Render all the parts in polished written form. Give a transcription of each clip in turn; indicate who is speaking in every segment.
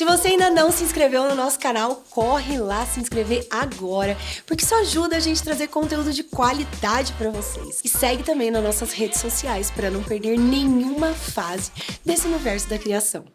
Speaker 1: Se você ainda não se inscreveu no nosso canal, corre lá se inscrever agora, porque isso ajuda a gente a trazer conteúdo de qualidade para vocês. E segue também nas nossas redes sociais para não perder nenhuma fase desse universo da criação.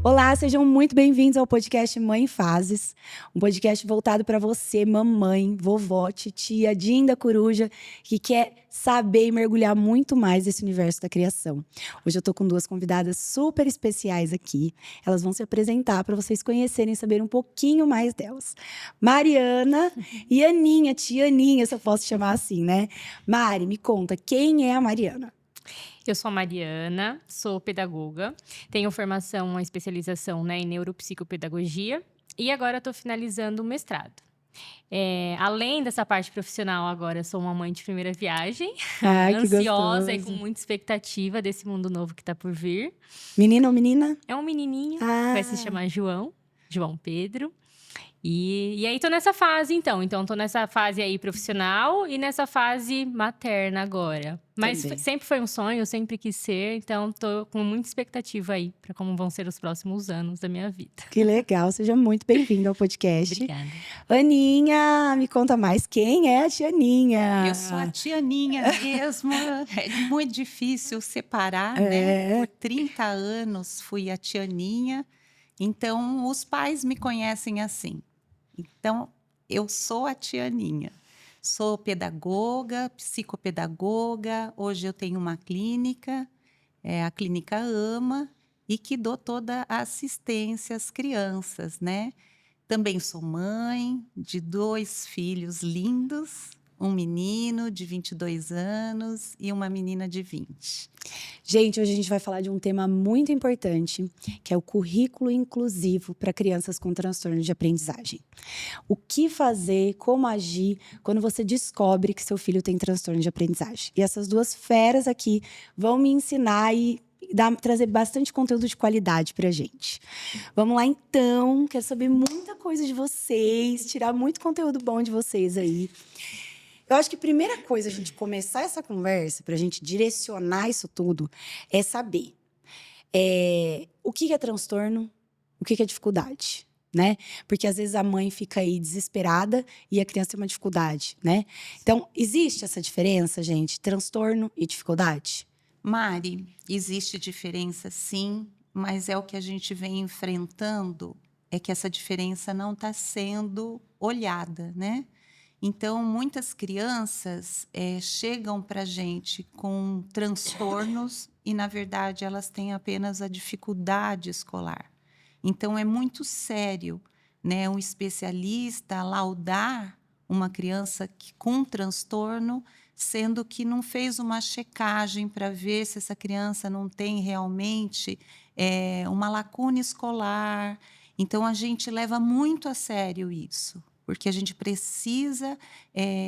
Speaker 1: Olá, sejam muito bem-vindos ao podcast Mãe em Fases, um podcast voltado para você, mamãe, vovó, titia, Dinda Coruja, que quer saber e mergulhar muito mais nesse universo da criação. Hoje eu tô com duas convidadas super especiais aqui. Elas vão se apresentar para vocês conhecerem e saberem um pouquinho mais delas. Mariana e Aninha, tia Aninha, se eu posso chamar assim, né? Mari, me conta, quem é a Mariana?
Speaker 2: Eu sou a Mariana, sou pedagoga, tenho formação, uma especialização, né, em neuropsicopedagogia e agora estou finalizando o mestrado. Além dessa parte profissional, agora sou uma mãe de primeira viagem,
Speaker 1: Ai, que
Speaker 2: ansiosa e
Speaker 1: gostoso.
Speaker 2: com muita expectativa desse mundo novo que está por vir.
Speaker 1: Menino ou menina?
Speaker 2: É um menininho,
Speaker 1: Ah.
Speaker 2: vai se chamar João Pedro. E aí tô nessa fase, então tô nessa fase aí profissional e nessa fase materna agora. Mas sempre foi um sonho, eu sempre quis ser, então tô com muita expectativa aí para como vão ser os próximos anos da minha vida.
Speaker 1: Que legal, seja muito bem-vinda ao podcast.
Speaker 2: Obrigada.
Speaker 1: Aninha, me conta mais, quem é a tia Aninha?
Speaker 3: Eu sou a tia Aninha mesmo, é muito difícil separar, né? Por 30 anos fui a tia Aninha, então os pais me conhecem assim. Então, eu sou a tia Aninha. Sou pedagoga, psicopedagoga. Hoje eu tenho uma clínica, a Clínica AMA, e que dou toda a assistência às crianças, né? Também sou mãe de 2 filhos lindos, um menino de 22 anos e uma menina de 20.
Speaker 1: Gente, hoje a gente vai falar de um tema muito importante, que é o currículo inclusivo para crianças com transtorno de aprendizagem. O que fazer, como agir quando você descobre que seu filho tem transtorno de aprendizagem. E essas duas feras aqui vão me ensinar e trazer bastante conteúdo de qualidade pra gente. Vamos lá então, quero saber muita coisa de vocês, tirar muito conteúdo bom de vocês aí. Eu acho que a primeira coisa, a gente começar essa conversa, pra gente direcionar isso tudo, é saber o que é transtorno, o que é dificuldade, né? Porque às vezes a mãe fica aí desesperada e a criança tem uma dificuldade, né? Então, existe essa diferença, gente, transtorno e dificuldade?
Speaker 3: Mari, existe diferença sim, mas é o que a gente vem enfrentando, é que essa diferença não está sendo olhada, né? Então, muitas crianças chegam para a gente com transtornos e, na verdade, elas têm apenas a dificuldade escolar. Então, é muito sério, né, um especialista laudar uma criança com transtorno, sendo que não fez uma checagem para ver se essa criança não tem realmente uma lacuna escolar. Então, a gente leva muito a sério isso, porque a gente precisa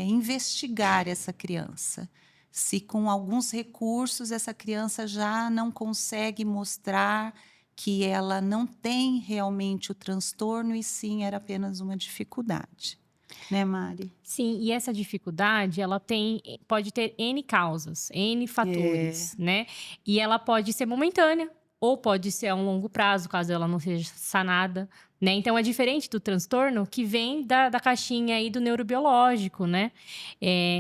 Speaker 3: investigar essa criança. Se com alguns recursos essa criança já não consegue mostrar que ela não tem realmente o transtorno e sim era apenas uma dificuldade. Né, Mari?
Speaker 2: Sim, e essa dificuldade, ela pode ter N causas, N fatores, né? E ela pode ser momentânea, ou pode ser a um longo prazo, caso ela não seja sanada, né? Então, é diferente do transtorno que vem da caixinha aí do neurobiológico, né?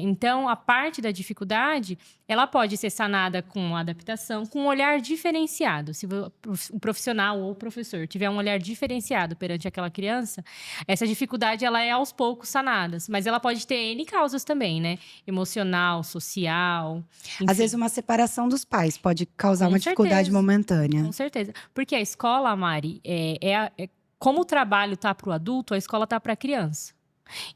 Speaker 2: Então, a parte da dificuldade, ela pode ser sanada com adaptação, com um olhar diferenciado. Se o profissional ou o professor tiver um olhar diferenciado perante aquela criança, essa dificuldade, ela é aos poucos sanada. Mas ela pode ter N causas também, né? Emocional, social, enfim.
Speaker 1: Às vezes uma separação dos pais pode causar uma dificuldade
Speaker 2: certeza.
Speaker 1: momentânea.
Speaker 2: Com certeza. Porque a escola, Mari, como o trabalho tá para o adulto, a escola tá para a criança.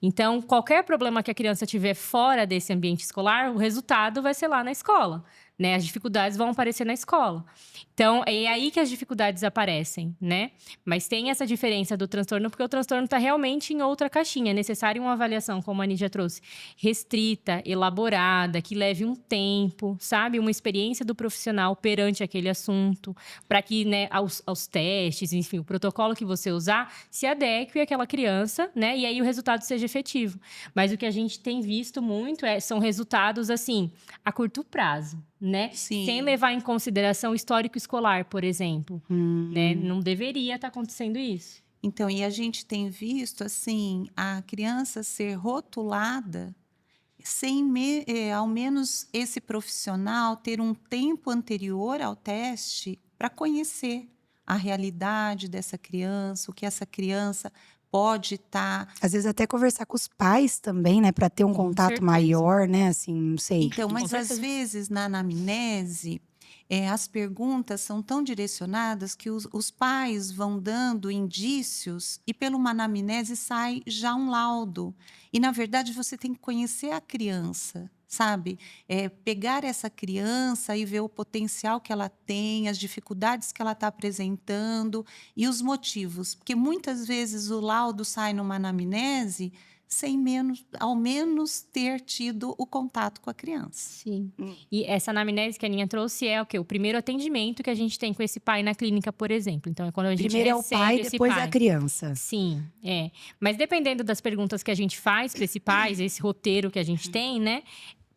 Speaker 2: Então, qualquer problema que a criança tiver fora desse ambiente escolar, o resultado vai ser lá na escola, né? As dificuldades vão aparecer na escola. Então, é aí que as dificuldades aparecem, né? Mas tem essa diferença do transtorno, porque o transtorno está realmente em outra caixinha. É necessário uma avaliação, como a Nídia trouxe, restrita, elaborada, que leve um tempo, sabe? Uma experiência do profissional perante aquele assunto, para que, né, aos testes, enfim, o protocolo que você usar, se adeque àquela criança, né? E aí o resultado seja efetivo. Mas o que a gente tem visto muito são resultados, assim, a curto prazo, né?
Speaker 3: Sim.
Speaker 2: Sem levar em consideração o histórico escolar, por exemplo, né? Não deveria estar acontecendo isso.
Speaker 3: Então, e a gente tem visto, assim, a criança ser rotulada sem ao menos esse profissional ter um tempo anterior ao teste para conhecer a realidade dessa criança, o que essa criança pode estar.
Speaker 1: Às vezes até conversar com os pais também, né? Para ter um
Speaker 2: Com
Speaker 1: contato
Speaker 2: certeza.
Speaker 1: maior, né? Assim, não sei.
Speaker 3: Então, mas às
Speaker 2: certeza.
Speaker 3: vezes na anamnese, as perguntas são tão direcionadas que os pais vão dando indícios e pela uma anamnese sai já um laudo. E, na verdade, você tem que conhecer a criança, sabe? Pegar essa criança e ver o potencial que ela tem, as dificuldades que ela está apresentando e os motivos. Porque muitas vezes o laudo sai numa anamnese sem ao menos ter tido o contato com a criança.
Speaker 2: Sim. E essa anamnese que a Aninha trouxe é o quê? O primeiro atendimento que a gente tem com esse pai na clínica, por exemplo. Então, é quando a gente
Speaker 1: Primeiro é o
Speaker 2: recebe
Speaker 1: pai,
Speaker 2: esse
Speaker 1: depois é a
Speaker 2: pai.
Speaker 1: criança.
Speaker 2: Sim, é. Mas dependendo das perguntas que a gente faz para esse pai, esse roteiro que a gente tem, né?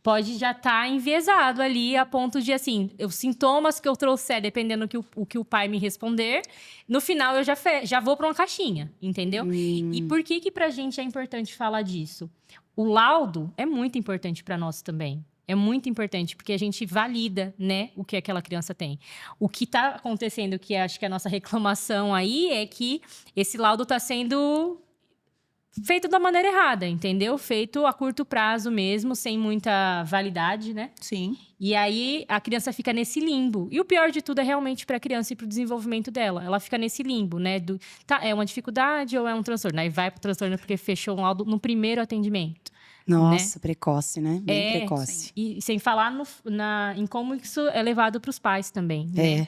Speaker 2: Pode já estar enviesado ali a ponto de, assim, os sintomas que eu trouxer, dependendo o que o pai me responder, no final eu já vou para uma caixinha, entendeu? E por que pra gente é importante falar disso? O laudo é muito importante para nós também. É muito importante, porque a gente valida, né, o que aquela criança tem. O que está acontecendo, que acho que a nossa reclamação aí, é que esse laudo está sendo feito da maneira errada, entendeu? Feito a curto prazo mesmo, sem muita validade, né?
Speaker 3: Sim.
Speaker 2: E aí a criança fica nesse limbo. E o pior de tudo é realmente para a criança e para o desenvolvimento dela. Ela fica nesse limbo, né? É uma dificuldade ou é um transtorno? Aí vai para o transtorno porque fechou um laudo no primeiro atendimento.
Speaker 1: Nossa,
Speaker 2: né?
Speaker 1: precoce, né? Bem precoce.
Speaker 2: E sem falar em como isso é levado para os pais também, né?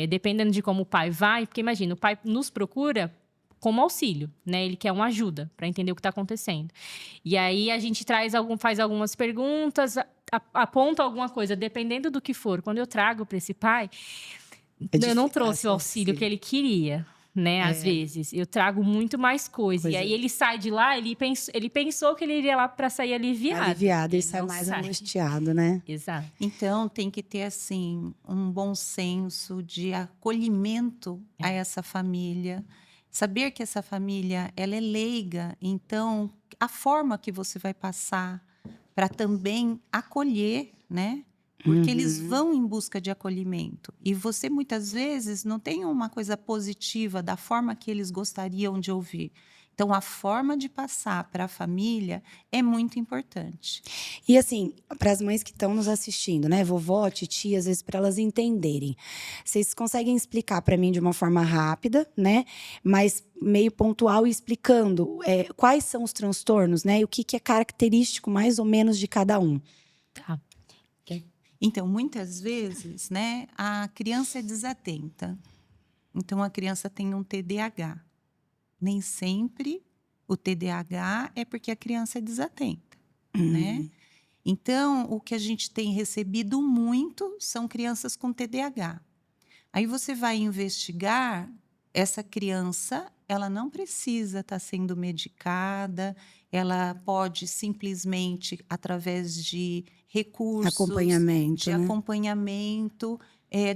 Speaker 2: Dependendo de como o pai vai, porque imagina, o pai nos procura como auxílio, né? Ele quer uma ajuda para entender o que está acontecendo. E aí a gente faz algumas perguntas, aponta alguma coisa, dependendo do que for. Quando eu trago para esse pai, eu não trouxe o auxílio que ele queria, né? Às vezes. Eu trago muito mais coisa. E aí ele sai de lá, ele pensou que ele iria lá para sair aliviado.
Speaker 1: Aliviado, ele sai mais angustiado, né?
Speaker 2: Exato.
Speaker 3: Então, tem que ter, assim, um bom senso de acolhimento a essa família. Saber que essa família, ela é leiga. Então, a forma que você vai passar para também acolher, né? Porque eles vão em busca de acolhimento. E você, muitas vezes, não tem uma coisa positiva da forma que eles gostariam de ouvir. Então, a forma de passar para a família é muito importante.
Speaker 1: E assim, para as mães que estão nos assistindo, né? Vovó, titia, às vezes para elas entenderem. Vocês conseguem explicar para mim de uma forma rápida, né? Mas meio pontual e explicando quais são os transtornos, né? E o que é característico mais ou menos de cada um.
Speaker 2: Tá.
Speaker 3: Então, muitas vezes, né, a criança é desatenta. Então, a criança tem um TDAH. Nem sempre o TDAH é porque a criança é desatenta, né? Então, o que a gente tem recebido muito são crianças com TDAH. Aí você vai investigar, essa criança, ela não precisa estar sendo medicada, ela pode simplesmente, através de recursos,
Speaker 1: Acompanhamento, né?
Speaker 3: acompanhamento,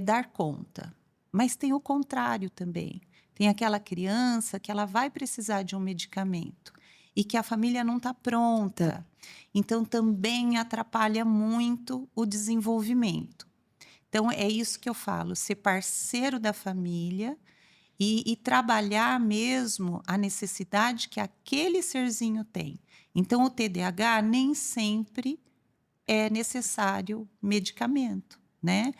Speaker 3: dar conta. Mas tem o contrário também. Tem aquela criança que ela vai precisar de um medicamento e que a família não está pronta. Então, também atrapalha muito o desenvolvimento. Então, é isso que eu falo, ser parceiro da família e trabalhar mesmo a necessidade que aquele serzinho tem. Então, o TDAH nem sempre é necessário medicamento, né?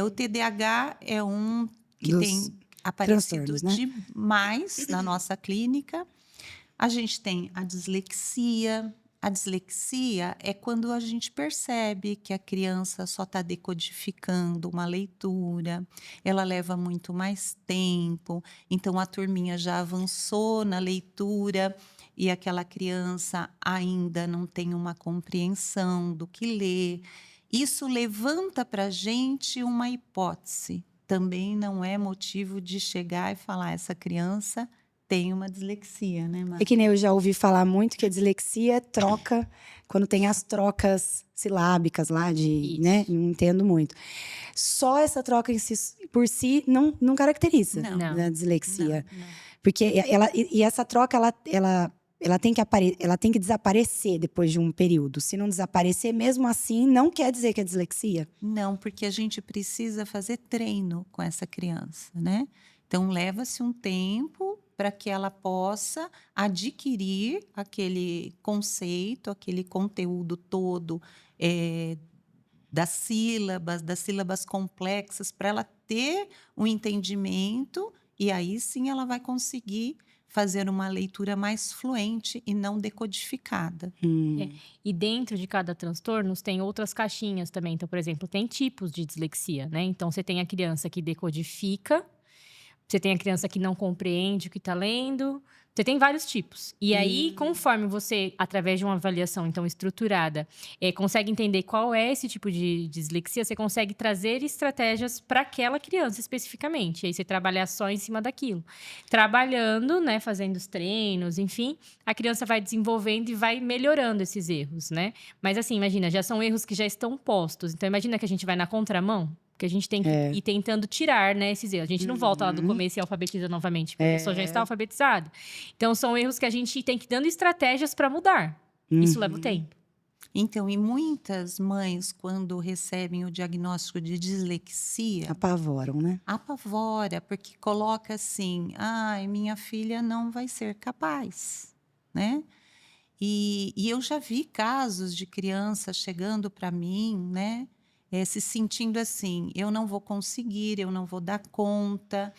Speaker 3: O TDAH é um que tem aparecido, né? Demais na nossa clínica. A gente tem a dislexia, a dislexia é quando a gente percebe que a criança só está decodificando uma leitura, ela leva muito mais tempo, então a turminha já avançou na leitura e aquela criança ainda não tem uma compreensão do que lê. Isso levanta para a gente uma hipótese. Também não é motivo de chegar e falar, essa criança tem uma dislexia, né,
Speaker 1: É
Speaker 3: Mari?
Speaker 1: que nem eu já ouvi falar muito que a dislexia é troca, quando tem as trocas silábicas lá
Speaker 2: Isso.
Speaker 1: né? Não entendo muito. Só essa troca em si, por si não caracteriza
Speaker 3: Não.
Speaker 1: a dislexia.
Speaker 3: Não, não.
Speaker 1: Porque essa troca, ela tem que desaparecer depois de um período. Se não desaparecer, mesmo assim, não quer dizer que é dislexia.
Speaker 3: Não, porque a gente precisa fazer treino com essa criança, né? Então, leva-se um tempo para que ela possa adquirir aquele conceito, aquele conteúdo todo das sílabas complexas, para ela ter um entendimento e aí sim ela vai conseguir fazer uma leitura mais fluente e não decodificada.
Speaker 2: E dentro de cada transtorno tem outras caixinhas também. Então, por exemplo, tem tipos de dislexia, né? Então, você tem a criança que decodifica, você tem a criança que não compreende o que está lendo. Você tem vários tipos. E aí, conforme você, através de uma avaliação então estruturada, consegue entender qual é esse tipo de dislexia, você consegue trazer estratégias para aquela criança especificamente. E aí você trabalhar só em cima daquilo. Trabalhando, né, fazendo os treinos, enfim, a criança vai desenvolvendo e vai melhorando esses erros, né? Mas assim, imagina, já são erros que já estão postos. Então, imagina que a gente vai na contramão. Porque a gente tem que ir tentando tirar, né, esses erros. A gente não volta lá do começo e alfabetiza novamente, porque a pessoa já está alfabetizada. Então, são erros que a gente tem que ir dando estratégias para mudar. Isso leva o tempo.
Speaker 3: Então, e muitas mães, quando recebem o diagnóstico de dislexia,
Speaker 1: Apavoram, né?
Speaker 3: apavora, porque coloca assim, ai, minha filha não vai ser capaz, né? E eu já vi casos de crianças chegando para mim, né? Se sentindo assim, eu não vou conseguir, eu não vou dar conta.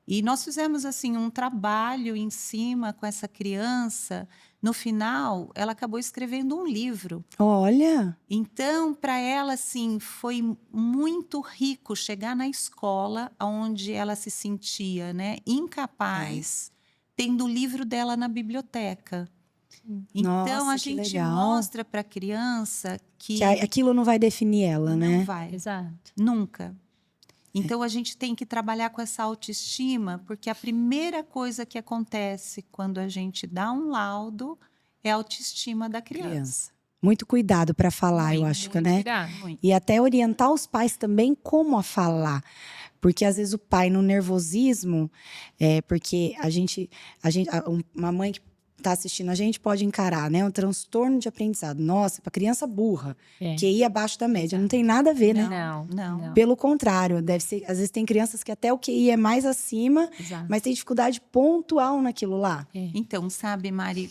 Speaker 3: E nós fizemos assim um trabalho em cima com essa criança. No final, ela acabou escrevendo um livro.
Speaker 1: Olha,
Speaker 3: Então, para ela, assim, foi muito rico chegar na escola, onde ela se sentia, né, incapaz, tendo o livro dela na biblioteca. Então,
Speaker 1: Nossa,
Speaker 3: a
Speaker 1: que
Speaker 3: gente
Speaker 1: legal.
Speaker 3: mostra para a criança que
Speaker 1: Aquilo não vai definir ela,
Speaker 3: não
Speaker 1: né?
Speaker 3: vai,
Speaker 2: Exato.
Speaker 3: nunca. Então, a gente tem que trabalhar com essa autoestima, porque a primeira coisa que acontece quando a gente dá um laudo é a autoestima da criança.
Speaker 1: Muito cuidado para falar, eu
Speaker 3: Muito,
Speaker 1: acho que,
Speaker 2: Muito
Speaker 1: né?
Speaker 2: cuidado.
Speaker 3: Muito.
Speaker 1: E até orientar os pais também como a falar. Porque às vezes o pai, no nervosismo, porque uma mãe que está assistindo a gente pode encarar, né? Um transtorno de aprendizado. Nossa, para criança burra, QI abaixo da média. Não tem nada a ver, né?
Speaker 3: Não.
Speaker 1: Pelo contrário, deve ser. Às vezes tem crianças que até o QI é mais acima,
Speaker 2: Exato.
Speaker 1: mas tem dificuldade pontual naquilo lá.
Speaker 3: Então, sabe, Mari,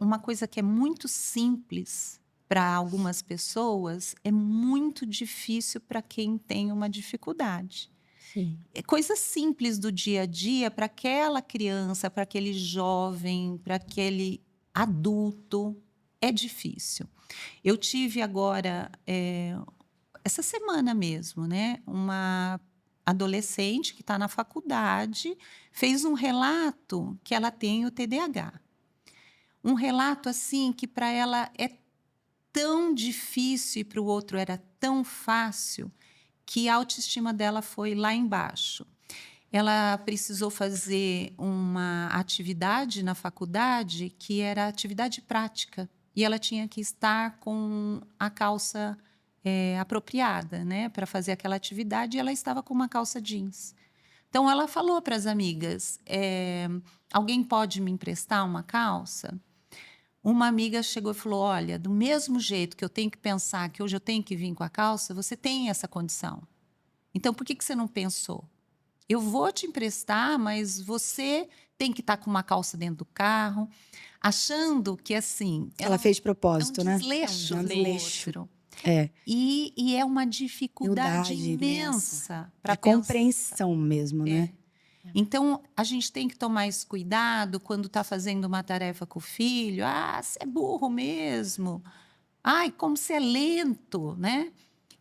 Speaker 3: uma coisa que é muito simples para algumas pessoas é muito difícil para quem tem uma dificuldade.
Speaker 2: Sim.
Speaker 3: Coisas simples do dia a dia para aquela criança, para aquele jovem, para aquele adulto, é difícil. Eu tive agora, essa semana mesmo, né, uma adolescente que está na faculdade fez um relato que ela tem o TDAH. Um relato assim que para ela é tão difícil e para o outro era tão fácil que a autoestima dela foi lá embaixo. Ela precisou fazer uma atividade na faculdade que era atividade prática e ela tinha que estar com a calça apropriada, né, para fazer aquela atividade, e ela estava com uma calça jeans. Então ela falou para as amigas: alguém pode me emprestar uma calça? Uma amiga chegou e falou: olha, do mesmo jeito que eu tenho que pensar que hoje eu tenho que vir com a calça, você tem essa condição. Então, por que você não pensou? Eu vou te emprestar, mas você tem que estar com uma calça dentro do carro, achando que assim...
Speaker 1: Ela fez de propósito, né?
Speaker 3: Desleixo
Speaker 1: É um
Speaker 3: do
Speaker 1: desleixo.
Speaker 3: outro.
Speaker 1: É.
Speaker 3: E é uma dificuldade
Speaker 1: Humildade
Speaker 3: imensa para
Speaker 1: de compreensão mesmo, né?
Speaker 3: Então, a gente tem que tomar esse cuidado quando está fazendo uma tarefa com o filho. Ah, você é burro mesmo. Ai, como você é lento, né?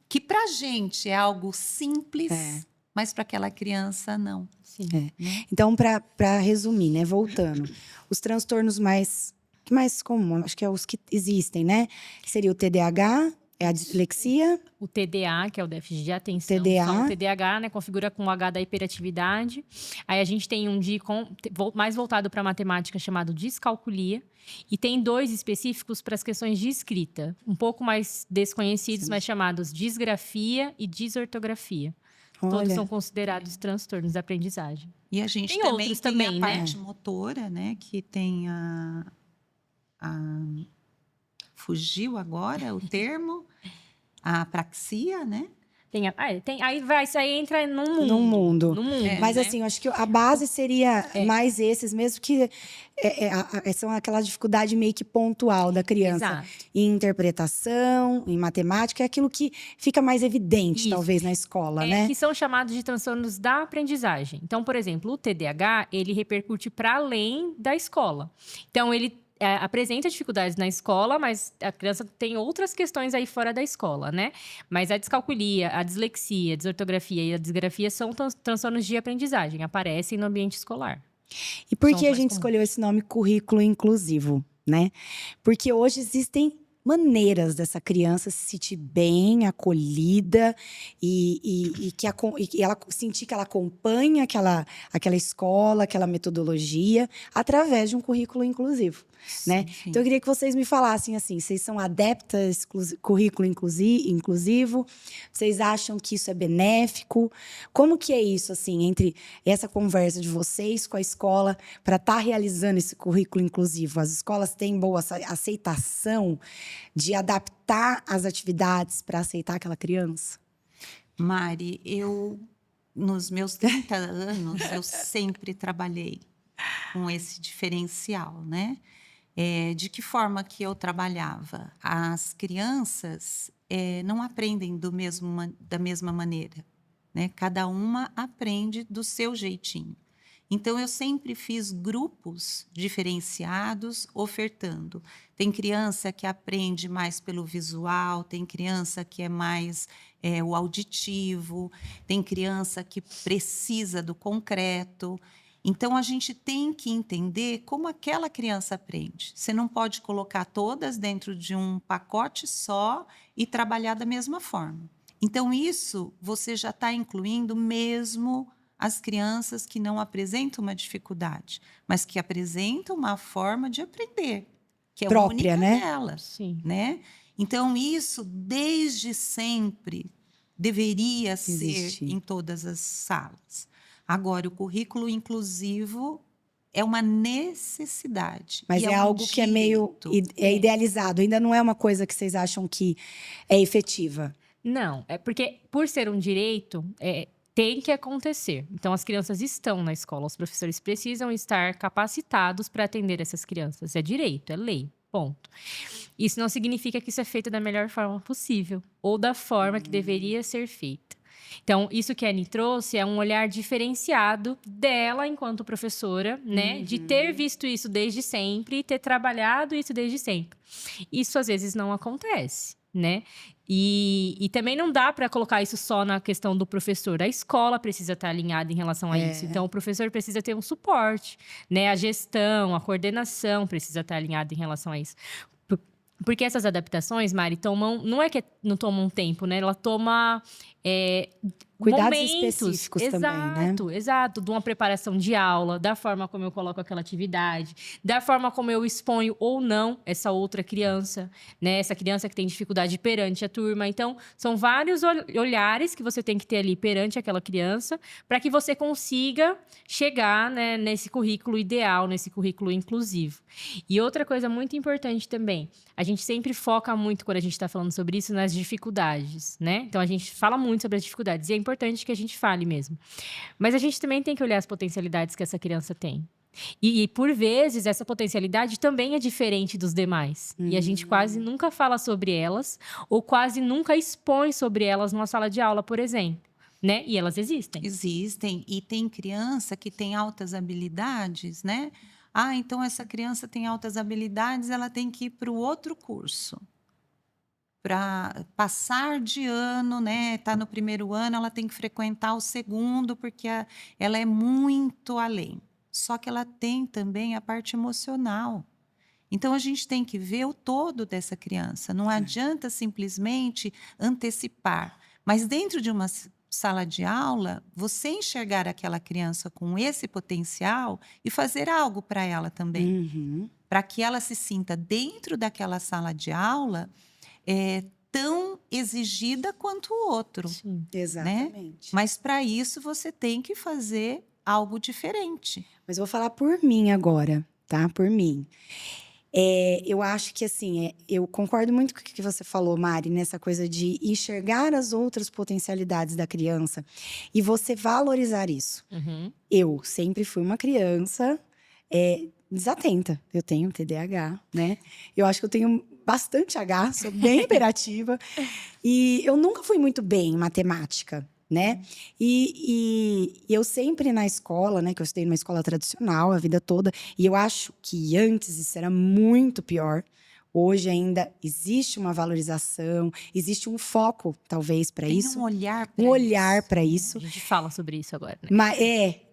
Speaker 3: Que para a gente é algo simples, mas para aquela criança não.
Speaker 2: Sim.
Speaker 1: Então, para resumir, né, voltando, os transtornos mais comuns, acho que é os que existem, né? Que seria o TDAH, é a dislexia.
Speaker 2: O TDA, que é o déficit de atenção.
Speaker 1: TDA.
Speaker 2: Só o TDAH, né, configura com o H da hiperatividade. Aí a gente tem um mais voltado para matemática chamado descalculia. E tem 2 específicos para as questões de escrita, um pouco mais desconhecidos, mas chamados disgrafia e disortografia. Todos
Speaker 1: Olha.
Speaker 2: são considerados transtornos da aprendizagem.
Speaker 3: E a gente
Speaker 2: Tem
Speaker 3: também
Speaker 2: outros
Speaker 3: tem
Speaker 2: também,
Speaker 3: a
Speaker 2: né?
Speaker 3: parte motora, né? Que tem fugiu agora o termo, a apraxia, né?
Speaker 2: Isso aí entra num
Speaker 1: No mundo. Mas
Speaker 2: né?
Speaker 1: assim, eu acho que a base seria mais esses mesmo, que são aquela dificuldade meio que pontual da criança.
Speaker 2: Exato.
Speaker 1: Em interpretação, em matemática, é aquilo que fica mais evidente,
Speaker 2: Isso.
Speaker 1: talvez, na escola, né?
Speaker 2: Que são chamados de transtornos da aprendizagem. Então, por exemplo, o TDAH, ele repercute para além da escola. Então, ele apresenta dificuldades na escola, mas a criança tem outras questões aí fora da escola, né? Mas a descalculia, a dislexia, a desortografia e a disgrafia são transtornos de aprendizagem, aparecem no ambiente escolar.
Speaker 1: E por
Speaker 2: São
Speaker 1: que
Speaker 2: os
Speaker 1: a
Speaker 2: mais
Speaker 1: gente
Speaker 2: comuns.
Speaker 1: escolheu esse nome currículo inclusivo, né? Porque hoje existem maneiras dessa criança se sentir bem, acolhida e que ela sentir que ela acompanha aquela escola, aquela metodologia, através de um currículo inclusivo, né?
Speaker 3: Sim.
Speaker 1: Então, eu queria que vocês me falassem assim, vocês são adeptas currículo inclusivo? Vocês acham que isso é benéfico? Como que é isso, assim, entre essa conversa de vocês com a escola para estar realizando esse currículo inclusivo? As escolas têm boa aceitação de adaptar as atividades para aceitar aquela criança?
Speaker 3: Mari, nos meus 30 anos, eu sempre trabalhei com esse diferencial, né? De que forma que eu trabalhava? As crianças não aprendem da mesma maneira, né? Cada uma aprende do seu jeitinho. Então, eu sempre fiz grupos diferenciados, ofertando. Tem criança que aprende mais pelo visual, tem criança que é mais o auditivo, tem criança que precisa do concreto. Então, a gente tem que entender como aquela criança aprende. Você não pode colocar todas dentro de um pacote só e trabalhar da mesma forma. Então, isso você já está incluindo mesmo as crianças que não apresentam uma dificuldade, mas que apresentam uma forma de aprender, que é
Speaker 1: própria,
Speaker 3: única
Speaker 1: né?
Speaker 3: delas,
Speaker 2: Sim.
Speaker 3: né? Então, isso, desde sempre, deveria
Speaker 1: Existir.
Speaker 3: ser em todas as salas. Agora, o currículo inclusivo é uma necessidade.
Speaker 1: Mas
Speaker 3: e
Speaker 1: é
Speaker 3: um
Speaker 1: algo que é meio
Speaker 3: direito.
Speaker 1: idealizado, ainda não é uma coisa que vocês acham que é efetiva.
Speaker 2: Não, é porque por ser um direito, tem que acontecer. Então, as crianças estão na escola, os professores precisam estar capacitados para atender essas crianças. É direito, é lei, ponto. Isso não significa que isso é feito da melhor forma possível ou da forma que deveria ser feita. Então, isso que a Anny trouxe é um olhar diferenciado dela enquanto professora, né? De ter visto isso desde sempre e ter trabalhado isso desde sempre. Isso, às vezes, não acontece, né? E também não dá para colocar isso só na questão do professor. A escola precisa estar alinhada em relação a isso. Então, o professor precisa ter um suporte, né? A gestão, a coordenação precisa estar alinhada em relação a isso. Porque essas adaptações, Mari, não é que não tomam tempo, né? Ela toma
Speaker 1: Cuidados
Speaker 2: momentos,
Speaker 1: específicos também, né?
Speaker 2: Exato. De uma preparação de aula, da forma como eu coloco aquela atividade, da forma como eu exponho ou não essa outra criança, né? Essa criança que tem dificuldade perante a turma. Então, são vários olhares que você tem que ter ali perante aquela criança para que você consiga chegar, né, nesse currículo ideal, nesse currículo inclusivo. E outra coisa muito importante também, a gente sempre foca muito, quando a gente está falando sobre isso, nas dificuldades, né? Então, a gente fala muito sobre as dificuldades e é importante que a gente fale mesmo. Mas a gente também tem que olhar as potencialidades que essa criança tem. E por vezes, essa potencialidade também é diferente dos demais. E a gente quase nunca fala sobre elas ou quase nunca expõe sobre elas numa sala de aula, por exemplo. né? E elas existem.
Speaker 3: Existem, e tem criança que tem altas habilidades, né? Ah, então essa criança tem altas habilidades, ela tem que ir para o outro curso. Para passar de ano, né? Tá no primeiro ano, ela tem que frequentar o segundo, porque ela é muito além. Só que ela tem também a parte emocional. Então, a gente tem que ver o todo dessa criança. Não adianta simplesmente antecipar. Mas dentro de uma sala de aula, você enxergar aquela criança com esse potencial e fazer algo para ela também.
Speaker 1: Uhum.
Speaker 3: Para que ela se sinta dentro daquela sala de aula tão exigida quanto o outro.
Speaker 2: Sim.
Speaker 1: Exatamente.
Speaker 3: Mas para isso você tem que fazer algo diferente.
Speaker 1: Mas eu vou falar por mim agora, tá? Por mim. Eu acho que, assim, eu concordo muito com o que você falou, Mari, nessa coisa de enxergar as outras potencialidades da criança e você valorizar isso.
Speaker 2: Uhum.
Speaker 1: Eu sempre fui uma criança desatenta. Eu tenho TDAH, né? Eu acho que eu tenho bastante H, sou bem hiperativa. E eu nunca fui muito bem em matemática, né? E eu sempre na escola, né? Que eu estudei numa escola tradicional a vida toda. E eu acho que antes isso era muito pior. Hoje ainda existe uma valorização, existe um foco, talvez, para
Speaker 3: Tem
Speaker 1: isso.
Speaker 3: um olhar
Speaker 1: Um
Speaker 3: para
Speaker 1: olhar
Speaker 3: isso.
Speaker 1: para isso.
Speaker 2: A gente fala sobre isso agora, né?
Speaker 1: Mas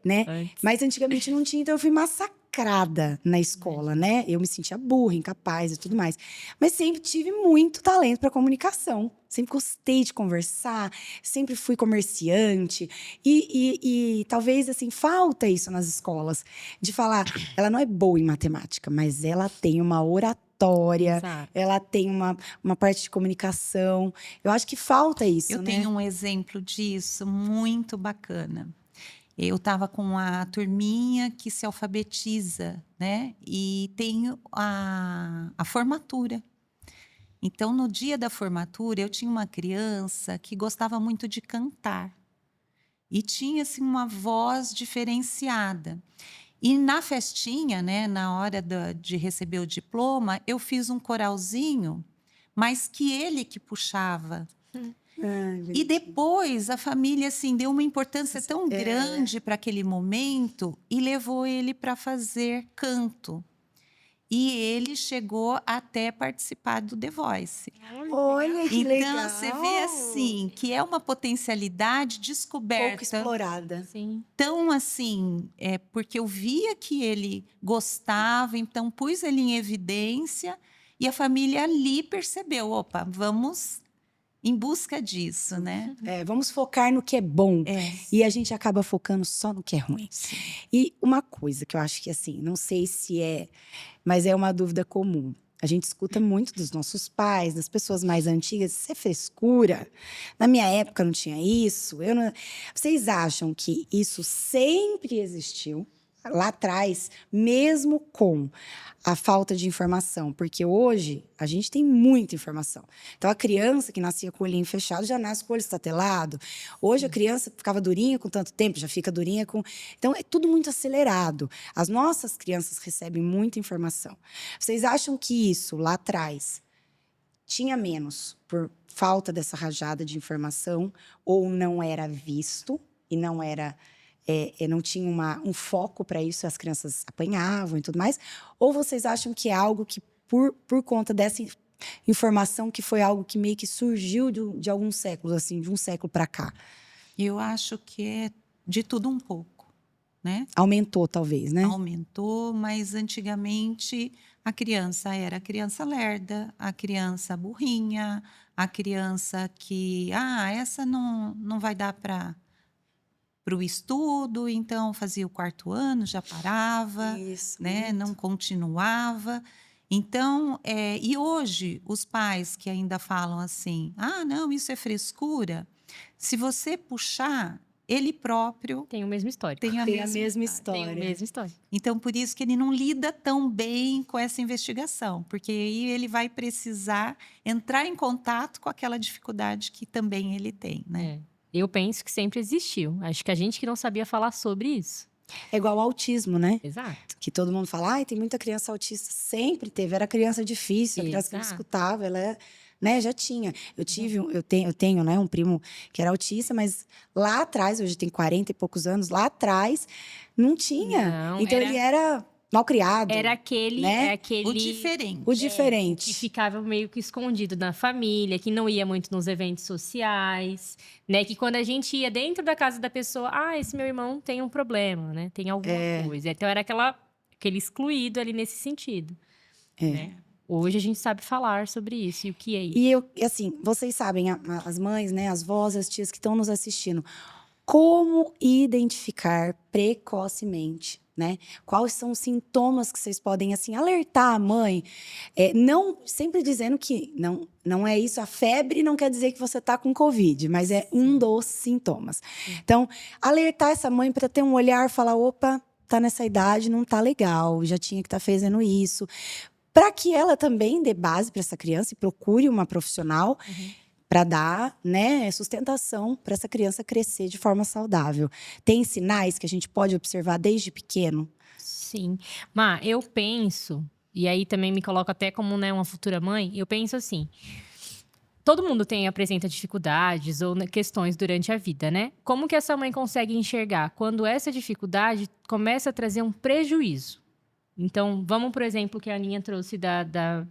Speaker 1: né?
Speaker 2: Antes.
Speaker 1: Mas antigamente não tinha, então eu fui massacrada na escola, né? Eu me sentia burra, incapaz e tudo mais. Mas sempre tive muito talento para comunicação. Sempre gostei de conversar, sempre fui comerciante. E talvez, assim, falta isso nas escolas. De falar, ela não é boa em matemática, mas ela tem uma oratória,
Speaker 2: Exato.
Speaker 1: ela tem uma parte de comunicação. Eu acho que falta isso,
Speaker 3: Eu
Speaker 1: né?
Speaker 3: tenho um exemplo disso muito bacana. Eu estava com a turminha que se alfabetiza, né? E tenho a formatura. Então, no dia da formatura, eu tinha uma criança que gostava muito de cantar. E tinha, assim, uma voz diferenciada. E na festinha, né, na hora de receber o diploma, eu fiz um coralzinho, mas que ele que puxava. E depois a família assim deu uma importância tão grande para aquele momento e levou ele para fazer canto. E ele chegou até participar do The Voice.
Speaker 1: Olha que legal.
Speaker 3: Então você vê assim que é uma potencialidade
Speaker 1: Pouco
Speaker 3: descoberta.
Speaker 1: explorada.
Speaker 2: Sim.
Speaker 3: Tão assim, porque eu via que ele gostava, então pus ele em evidência e a família ali percebeu, opa, vamos em busca disso, né?
Speaker 1: Vamos focar no que é bom.
Speaker 3: É.
Speaker 1: E a gente acaba focando só no que é ruim.
Speaker 3: Sim.
Speaker 1: E uma coisa que eu acho que, assim, não sei se mas é uma dúvida comum. A gente escuta muito dos nossos pais, das pessoas mais antigas, isso é frescura. Na minha época não tinha isso. Vocês acham que isso sempre existiu? Lá atrás, mesmo com a falta de informação, porque hoje a gente tem muita informação. Então, a criança que nascia com o olhinho fechado já nasce com o olho estatelado. Hoje, a criança ficava durinha com tanto tempo, já fica durinha com. Então, é tudo muito acelerado. As nossas crianças recebem muita informação. Vocês acham que isso, lá atrás, tinha menos por falta dessa rajada de informação ou não era visto e não era. Não tinha um foco para isso, as crianças apanhavam e tudo mais? Ou vocês acham que é algo que, por conta dessa informação, que foi algo que meio que surgiu de alguns séculos, assim, de um século para cá?
Speaker 3: Eu acho que é de tudo um pouco, né?
Speaker 1: Aumentou, talvez, né?
Speaker 3: Aumentou, mas antigamente a criança era a criança lerda, a criança burrinha, a criança que, essa não vai dar para o estudo, então fazia o quarto ano, já parava,
Speaker 1: Isso,
Speaker 3: né?
Speaker 1: muito.
Speaker 3: Não continuava. Então, e hoje os pais que ainda falam assim, não, isso é frescura. Se você puxar, ele próprio
Speaker 2: Tem o mesmo histórico.
Speaker 3: tem a
Speaker 1: Tem a
Speaker 3: mesma
Speaker 1: mesma
Speaker 3: história.
Speaker 2: Tem o
Speaker 1: história.
Speaker 2: mesmo histórico.
Speaker 3: Então, por isso que ele não lida tão bem com essa investigação, porque aí ele vai precisar entrar em contato com aquela dificuldade que também ele tem, né?
Speaker 2: Eu penso que sempre existiu. Acho que a gente que não sabia falar sobre isso.
Speaker 1: É igual ao autismo, né?
Speaker 2: Exato.
Speaker 1: Que todo mundo fala, tem muita criança autista. Sempre teve. Era criança difícil, a criança que não
Speaker 2: Exato.
Speaker 1: escutava, ela né? Já tinha. Eu tenho, né, um primo que era autista, mas lá atrás, hoje tem 40 e poucos anos, lá atrás não tinha.
Speaker 2: Não,
Speaker 1: Então ele era malcriado,
Speaker 2: Era aquele,
Speaker 1: né?
Speaker 3: O diferente.
Speaker 1: O diferente.
Speaker 2: que ficava meio que escondido na família, que não ia muito nos eventos sociais, né? Que quando a gente ia dentro da casa da pessoa, esse meu irmão tem um problema, né? Tem alguma coisa. Então era aquele excluído ali nesse sentido. Né? Hoje a gente sabe falar sobre isso e o que é isso.
Speaker 1: E assim, vocês sabem, as mães, né, as vós, as tias que estão nos assistindo, como identificar precocemente, né? Quais são os sintomas que vocês podem, assim, alertar a mãe? Não sempre dizendo que não é isso, a febre não quer dizer que você está com Covid, mas é um dos sintomas. Então, alertar essa mãe para ter um olhar, falar, opa, tá nessa idade, não tá legal, já tinha que estar fazendo isso. Para que ela também dê base para essa criança e procure uma profissional para dar, né, sustentação para essa criança crescer de forma saudável. Tem sinais que a gente pode observar desde pequeno?
Speaker 2: Sim. Má, eu penso, e aí também me coloco até como, né, uma futura mãe, eu penso assim, todo mundo apresenta dificuldades ou questões durante a vida, né? Como que essa mãe consegue enxergar quando essa dificuldade começa a trazer um prejuízo? Então, vamos, por exemplo, que a Aninha trouxe da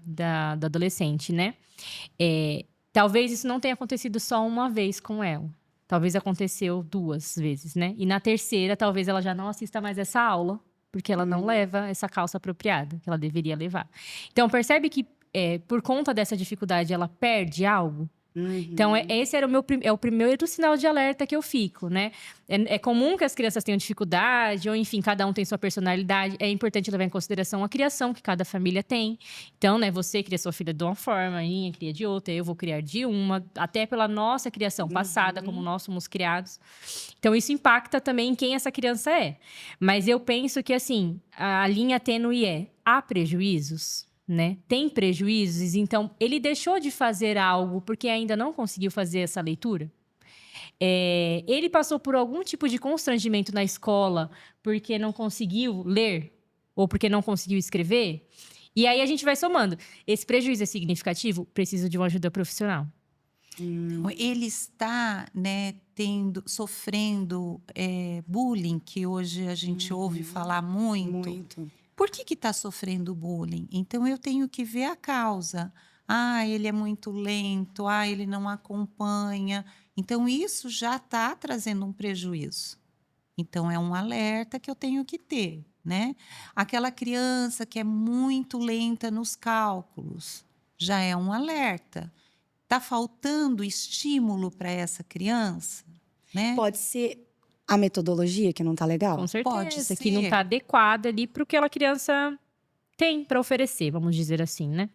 Speaker 2: adolescente, né? Talvez isso não tenha acontecido só uma vez com ela. Talvez aconteceu 2 vezes, né? E na terceira, talvez ela já não assista mais essa aula, porque ela não leva essa calça apropriada, que ela deveria levar. Então, percebe que por conta dessa dificuldade, ela perde algo? Então, esse era o primeiro sinal de alerta que eu fico, né? É comum que as crianças tenham dificuldade, ou enfim, cada um tem sua personalidade. É importante levar em consideração a criação que cada família tem. Então, né, você cria sua filha de uma forma, a minha cria de outra, eu vou criar de uma, até pela nossa criação passada, como nós somos criados. Então, isso impacta também em quem essa criança é. Mas eu penso que, assim, a linha tênue há prejuízos? Né? Tem prejuízos, então ele deixou de fazer algo porque ainda não conseguiu fazer essa leitura. Ele passou por algum tipo de constrangimento na escola porque não conseguiu ler ou porque não conseguiu escrever. E aí a gente vai somando. Esse prejuízo é significativo? Preciso de uma ajuda profissional.
Speaker 3: Ele está, né, sofrendo bullying, que hoje a gente ouve falar muito. Por que está sofrendo bullying? Então, eu tenho que ver a causa. Ele é muito lento, ele não acompanha. Então, isso já está trazendo um prejuízo. Então, é um alerta que eu tenho que ter, né? Aquela criança que é muito lenta nos cálculos, já é um alerta. Está faltando estímulo para essa criança, né?
Speaker 1: Pode ser a metodologia que não está legal?
Speaker 2: Com certeza,
Speaker 3: Pode ser.
Speaker 2: que não está adequada ali para o que aquela criança tem para oferecer, vamos dizer assim, né?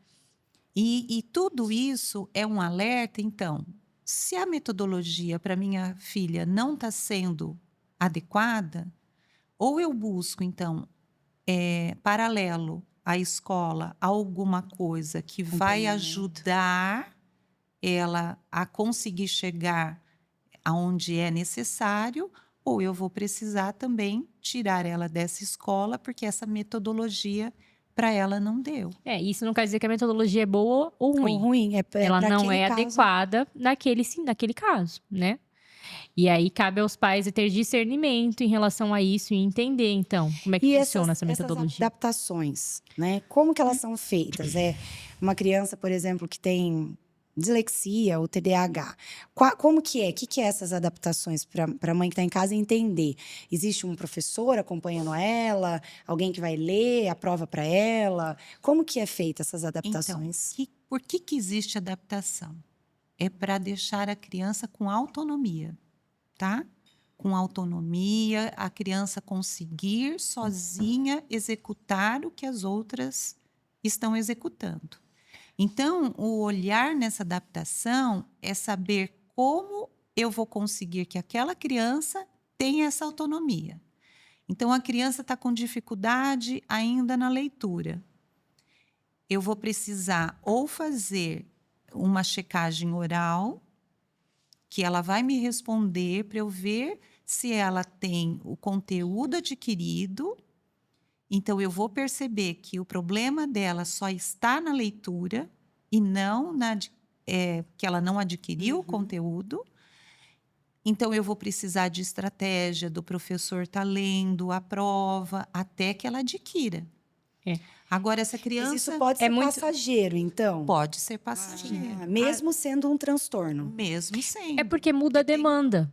Speaker 3: E tudo isso é um alerta, então, se a metodologia para minha filha não está sendo adequada, ou eu busco, então, paralelo à escola, alguma coisa que vai ajudar ela a conseguir chegar aonde é necessário, ou eu vou precisar também tirar ela dessa escola, porque essa metodologia para ela não deu.
Speaker 2: Isso não quer dizer que a metodologia é boa ou ruim.
Speaker 1: Ou ruim,
Speaker 2: ela não
Speaker 1: aquele
Speaker 2: é
Speaker 1: caso.
Speaker 2: adequada naquele caso, né? E aí cabe aos pais ter discernimento em relação a isso e entender, então, como é que funciona essa metodologia.
Speaker 1: Essas adaptações, né? Como que elas são feitas? Uma criança, por exemplo, que tem dislexia ou TDAH. Como que é? O que é essas adaptações para a mãe que está em casa entender? Existe um professor acompanhando ela? Alguém que vai ler a prova para ela? Como que é feita essas adaptações?
Speaker 3: Então, por que existe adaptação? É para deixar a criança com autonomia, tá? Com autonomia, a criança conseguir sozinha executar o que as outras estão executando. Então, o olhar nessa adaptação é saber como eu vou conseguir que aquela criança tenha essa autonomia. Então, a criança está com dificuldade ainda na leitura. Eu vou precisar ou fazer uma checagem oral, que ela vai me responder para eu ver se ela tem o conteúdo adquirido. Então, eu vou perceber que o problema dela só está na leitura e não que ela não adquiriu o conteúdo. Então, eu vou precisar de estratégia do professor estar lendo a prova até que ela adquira. Agora, essa
Speaker 1: Mas
Speaker 3: criança
Speaker 1: isso pode ser passageiro, então?
Speaker 3: pode ser passageiro.
Speaker 1: Mesmo sendo um transtorno.
Speaker 3: Mesmo sendo.
Speaker 2: É porque muda a demanda.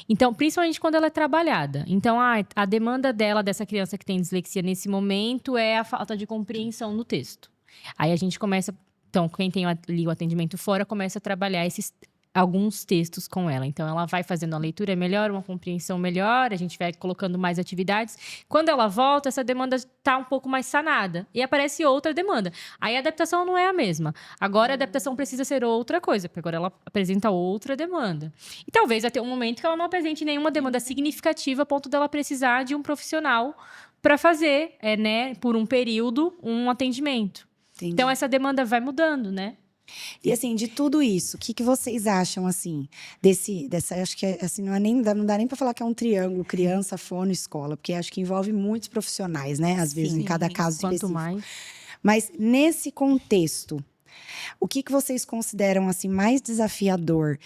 Speaker 2: Então, principalmente quando ela é trabalhada. Então, a demanda dessa criança que tem dislexia nesse momento é a falta de compreensão no texto. Aí a gente começa... Então, quem tem ali o atendimento fora, começa a trabalhar alguns textos com ela. Então, ela vai fazendo uma leitura melhor, uma compreensão melhor, a gente vai colocando mais atividades. Quando ela volta, essa demanda está um pouco mais sanada. E aparece outra demanda. Aí a adaptação não é a mesma. Agora a adaptação precisa ser outra coisa, porque agora ela apresenta outra demanda. E talvez até um momento que ela não apresente nenhuma demanda significativa a ponto dela precisar de um profissional para fazer, por um período, um atendimento.
Speaker 1: Entendi.
Speaker 2: Então, essa demanda vai mudando, né?
Speaker 1: E assim, de tudo isso, o que vocês acham, assim, acho que assim, não dá nem para falar que é um triângulo, criança, fono, escola, porque acho que envolve muitos profissionais, né? Às vezes, em cada caso
Speaker 2: Quanto
Speaker 1: específico.
Speaker 2: mais.
Speaker 1: Mas nesse contexto, o que vocês consideram, assim, mais desafiador?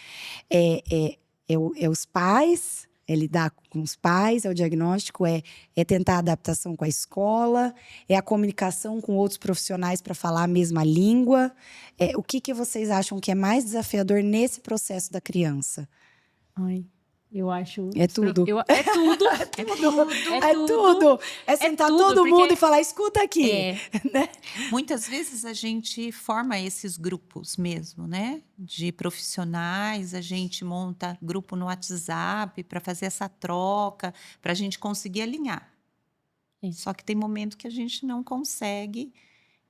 Speaker 1: É os pais? É lidar com os pais, é o diagnóstico, é tentar a adaptação com a escola, é a comunicação com outros profissionais para falar a mesma língua. O que vocês acham que é mais desafiador nesse processo da criança?
Speaker 2: Ai, eu acho...
Speaker 1: É tudo.
Speaker 2: É tudo.
Speaker 1: É tudo. É sentar
Speaker 2: tudo,
Speaker 1: todo
Speaker 2: porque-
Speaker 1: mundo e falar, escuta aqui. Né?
Speaker 3: Muitas vezes a gente forma esses grupos mesmo, né? De profissionais, a gente monta grupo no WhatsApp para fazer essa troca, para a gente conseguir alinhar.
Speaker 2: Isso.
Speaker 3: Só que tem momento que a gente não consegue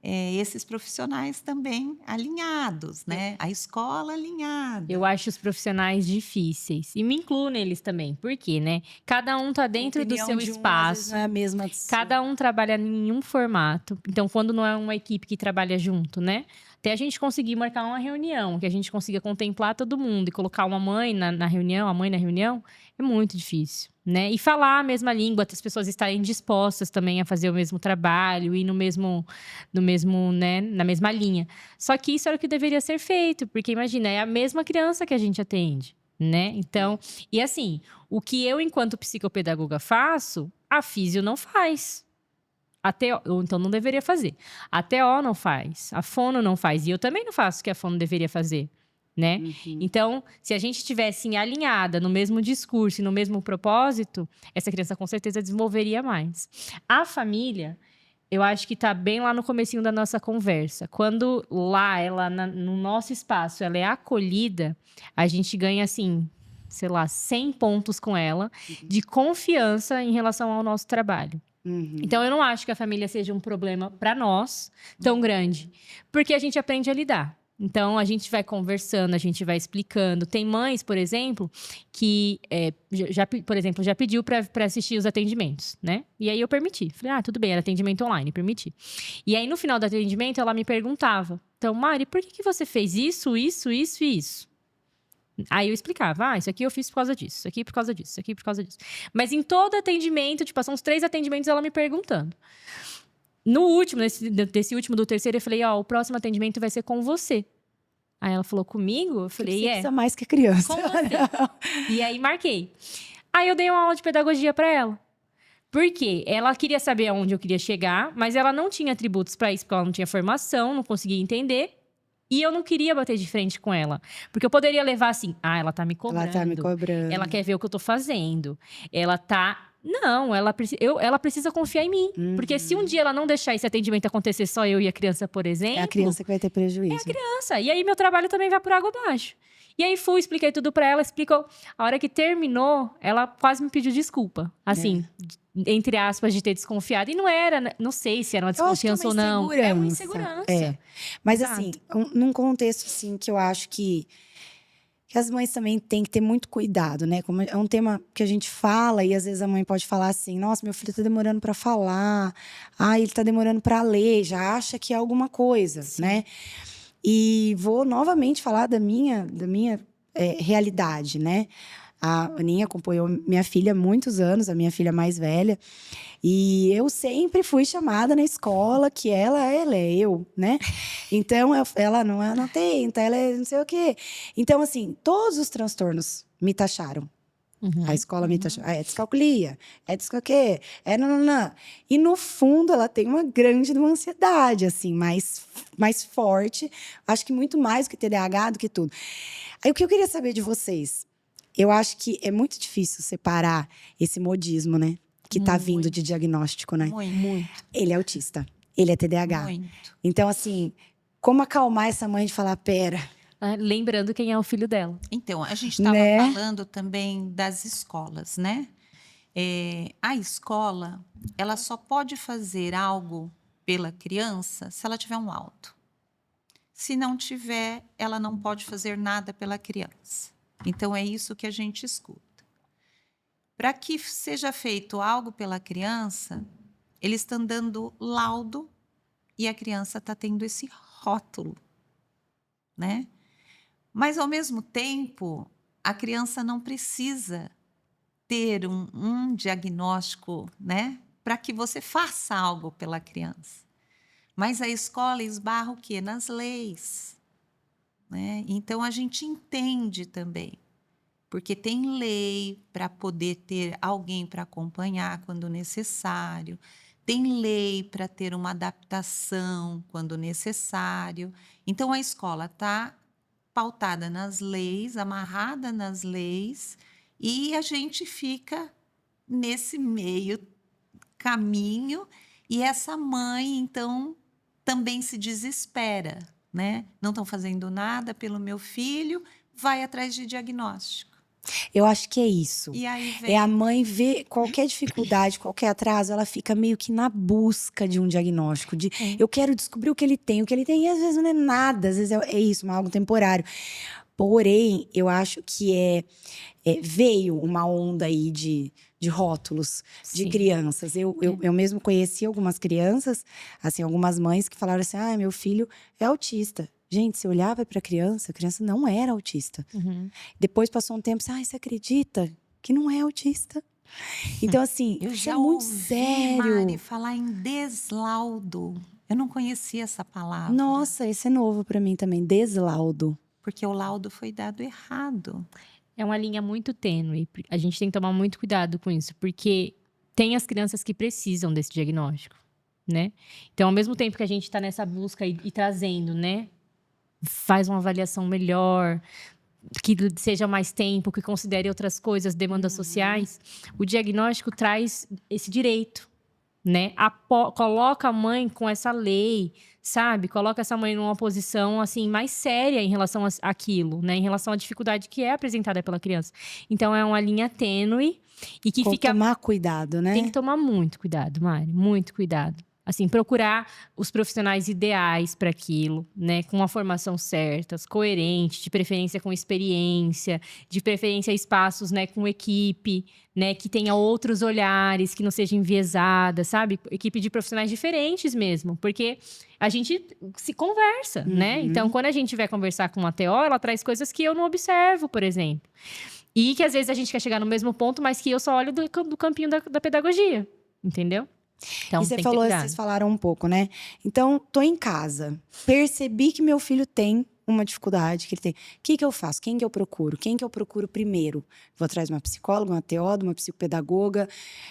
Speaker 3: esses profissionais também alinhados, né? A escola alinhada.
Speaker 2: Eu acho os profissionais difíceis. E me incluo neles também. Por quê, né? Cada um tá dentro do
Speaker 1: Opinião
Speaker 2: seu
Speaker 1: de um, às vezes,
Speaker 2: espaço.
Speaker 1: não é a mesma.
Speaker 2: Cada um trabalha em um formato. Então, quando não é uma equipe que trabalha junto, né? Até a gente conseguir marcar uma reunião, que a gente consiga contemplar todo mundo e colocar uma mãe na reunião, a mãe na reunião, é muito difícil, né? E falar a mesma língua, as pessoas estarem dispostas também a fazer o mesmo trabalho e no mesmo, né, na mesma linha. Só que isso era o que deveria ser feito, porque imagina, é a mesma criança que a gente atende, né? Então, e assim, o que eu, enquanto psicopedagoga, faço, a físio não faz. Ou então não deveria fazer. A TO não faz, a fono não faz. E eu também não faço o que a fono deveria fazer, né? Então, se a gente estivesse alinhada no mesmo discurso e no mesmo propósito, essa criança com certeza desenvolveria mais. A família, eu acho que está bem lá no comecinho da nossa conversa. Quando lá, no nosso espaço, ela é acolhida, a gente ganha, assim, sei lá, 100 pontos com ela de confiança em relação ao nosso trabalho. Então, eu não acho que a família seja um problema para nós tão grande, porque a gente aprende a lidar. Então, a gente vai conversando, a gente vai explicando. Tem mães, por exemplo, que, por exemplo, já pediu para assistir os atendimentos, né? E aí eu permiti. Falei, tudo bem, era atendimento online, permiti. E aí, no final do atendimento, ela me perguntava, então, Mari, por que você fez isso, isso, isso e isso? Aí eu explicava, isso aqui eu fiz por causa disso, isso aqui por causa disso, isso aqui por causa disso. Mas em todo atendimento, são uns 3 atendimentos ela me perguntando. No último, desse último do terceiro, eu falei, o próximo atendimento vai ser com você. Aí ela falou, comigo? Eu falei,
Speaker 1: Você precisa mais que a criança.
Speaker 2: Com você. E aí marquei. Aí eu dei uma aula de pedagogia para ela. Por quê? Ela queria saber aonde eu queria chegar, mas ela não tinha atributos para isso, porque ela não tinha formação, não conseguia entender. E eu não queria bater de frente com ela. Porque eu poderia levar assim, ela tá me cobrando.
Speaker 1: Ela tá me cobrando.
Speaker 2: Ela quer ver o que eu tô fazendo. Ela tá... Não, ela precisa confiar em mim. Porque se um dia ela não deixar esse atendimento acontecer só eu e a criança, por exemplo...
Speaker 1: É a criança que vai ter prejuízo.
Speaker 2: É a criança. E aí meu trabalho também vai por água abaixo. E aí expliquei tudo pra ela, explicou. A hora que terminou, ela quase me pediu desculpa. Assim, entre aspas, de ter desconfiado. E não era, não sei se era uma desconfiança ou não. É uma insegurança.
Speaker 1: Mas
Speaker 2: Exato.
Speaker 1: assim, num contexto assim, que eu acho que as mães também têm que ter muito cuidado, né? Como é um tema que a gente fala e às vezes a mãe pode falar assim, nossa, meu filho tá demorando para falar, ele tá demorando para ler, já acha que é alguma coisa, né? E vou novamente falar da minha realidade, né? A Aninha acompanhou minha filha há muitos anos, a minha filha mais velha. E eu sempre fui chamada na escola que ela é eu, né? Então, ela não é atenta, ela é não sei o quê. Então, assim, todos os transtornos me taxaram. A escola me taxou. É descalculia, é descalquê, é nananã. E, no fundo, ela tem uma grande uma ansiedade, assim, mais forte. Acho que muito mais do que TDAH, do que tudo. Aí, o que eu queria saber de vocês? Eu acho que é muito difícil separar esse modismo, né? Que tá vindo de diagnóstico, né?
Speaker 3: Muito,
Speaker 1: Ele é autista, ele é TDAH.
Speaker 3: muito.
Speaker 1: Então, assim, como acalmar essa mãe de falar, pera,
Speaker 2: Lembrando quem é o filho dela.
Speaker 3: Então, a gente estava
Speaker 1: Né?
Speaker 3: falando também das escolas, né? A escola, ela só pode fazer algo pela criança se ela tiver um laudo. Se não tiver, ela não pode fazer nada pela criança. Então, é isso que a gente escuta. Para que seja feito algo pela criança, eles estão dando laudo e a criança está tendo esse rótulo, né? Mas, ao mesmo tempo, a criança não precisa ter um diagnóstico, né? Para que você faça algo pela criança. Mas a escola esbarra o quê? Nas leis, né? Então, a gente entende também. Porque tem lei para poder ter alguém para acompanhar quando necessário. Tem lei para ter uma adaptação quando necessário. Então, a escola está pautada nas leis, amarrada nas leis, e a gente fica nesse meio caminho, e essa mãe, então, também se desespera, né? Não estão fazendo nada pelo meu filho, vai atrás de diagnóstico.
Speaker 1: eu acho que é isso.
Speaker 3: E aí vem...
Speaker 1: É a mãe ver qualquer dificuldade, qualquer atraso, ela fica meio que na busca de um diagnóstico. Eu quero descobrir o que ele tem. O que ele tem, e às vezes não é nada, às vezes é isso, algo temporário. Porém, eu acho que veio uma onda aí de rótulos de
Speaker 2: Sim.
Speaker 1: crianças. Eu mesmo conheci algumas crianças, assim, algumas mães que falaram assim: ah, meu filho é autista. Gente, você olhava para a criança não era autista. Depois passou um tempo, você acredita que não é autista? Então, assim,
Speaker 3: Eu
Speaker 1: isso
Speaker 3: já
Speaker 1: é muito
Speaker 3: ouvi,
Speaker 1: sério.
Speaker 3: Mari, falar em deslaudo. Eu não conhecia essa palavra.
Speaker 1: Nossa, esse é novo para mim também, deslaudo.
Speaker 3: Porque o laudo foi dado errado.
Speaker 2: É uma linha muito tênue. A gente tem que tomar muito cuidado com isso, porque tem as crianças que precisam desse diagnóstico, né? Então, ao mesmo tempo que a gente está nessa busca e trazendo, né? Faz uma avaliação melhor, que seja mais tempo, que considere outras coisas, demandas sociais. O diagnóstico traz esse direito, né? Coloca a mãe com essa lei, sabe? Coloca essa mãe numa posição, assim, mais séria em relação àquilo, né? Em relação à dificuldade que é apresentada pela criança. Então, é uma linha tênue e que fica...
Speaker 1: tomar cuidado, né?
Speaker 2: Tem que tomar muito cuidado, Mari. Muito cuidado. Assim, procurar os profissionais ideais para aquilo, né? Com a formação certa, coerente, de preferência com experiência, de preferência espaços, né? Com equipe, né? Que tenha outros olhares, que não seja enviesada, sabe? Equipe de profissionais diferentes mesmo, porque a gente se conversa, né? Então, quando a gente vai conversar com uma TO, ela traz coisas que eu não observo, por exemplo. E que às vezes a gente quer chegar no mesmo ponto, mas que eu só olho do campinho da pedagogia, entendeu? Então,
Speaker 1: e você
Speaker 2: tem que ter
Speaker 1: falou,
Speaker 2: cuidado.
Speaker 1: vocês falaram um pouco, né? Então, tô em casa, percebi que meu filho tem uma dificuldade, que ele tem. O que eu faço? Quem que eu procuro? Quem que eu procuro primeiro? Vou atrás de uma psicóloga, uma TO, uma psicopedagoga,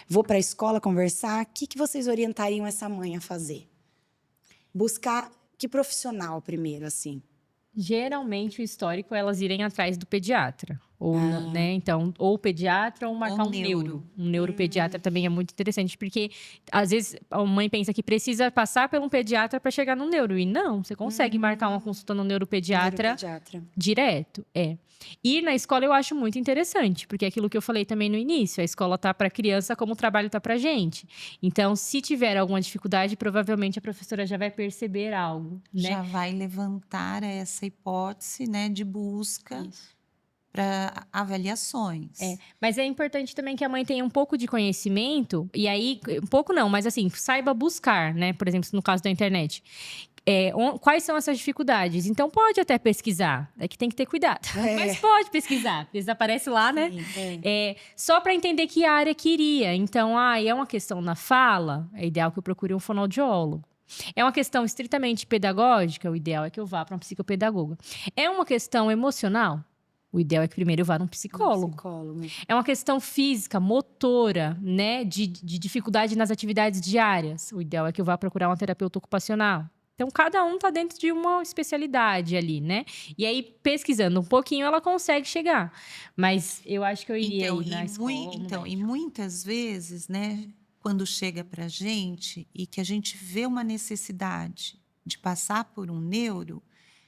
Speaker 1: vou para a escola conversar. O que vocês orientariam essa mãe a fazer? Buscar que profissional primeiro, assim?
Speaker 2: Geralmente, o histórico é elas irem atrás do pediatra. Ou, né? Então, ou pediatra ou marcar um neuro. Um neuropediatra também é muito interessante, porque às vezes a mãe pensa que precisa passar por um pediatra para chegar no neuro. E não, você consegue marcar uma consulta no neuropediatra direto. E na escola eu acho muito interessante, porque é aquilo que eu falei também no início, a escola tá para criança como o trabalho tá para gente. Então, se tiver alguma dificuldade, provavelmente a professora já vai perceber algo, né?
Speaker 3: Já vai levantar essa hipótese, né, de busca para avaliações.
Speaker 2: Mas é importante também que a mãe tenha um pouco de conhecimento, e aí, um pouco não, mas assim, saiba buscar, né? Por exemplo, no caso da internet. quais são essas dificuldades. Então, pode até pesquisar. É que tem que ter cuidado. Mas pode pesquisar. Porque aparece lá, né? Só para entender que área queria. Então, é uma questão na fala, é ideal que eu procure um fonoaudiólogo. É uma questão estritamente pedagógica, o ideal é que eu vá para uma psicopedagoga. É uma questão emocional? O ideal é que primeiro eu vá num psicólogo. É uma questão física, motora, né? De dificuldade nas atividades diárias. O ideal é que eu vá procurar uma terapeuta ocupacional. Então, cada um está dentro de uma especialidade ali, né? E aí, pesquisando um pouquinho, ela consegue chegar. Mas eu acho que eu iria ir na escola.
Speaker 3: E muitas vezes, né? Quando chega para a gente e que a gente vê uma necessidade de passar por um neuro,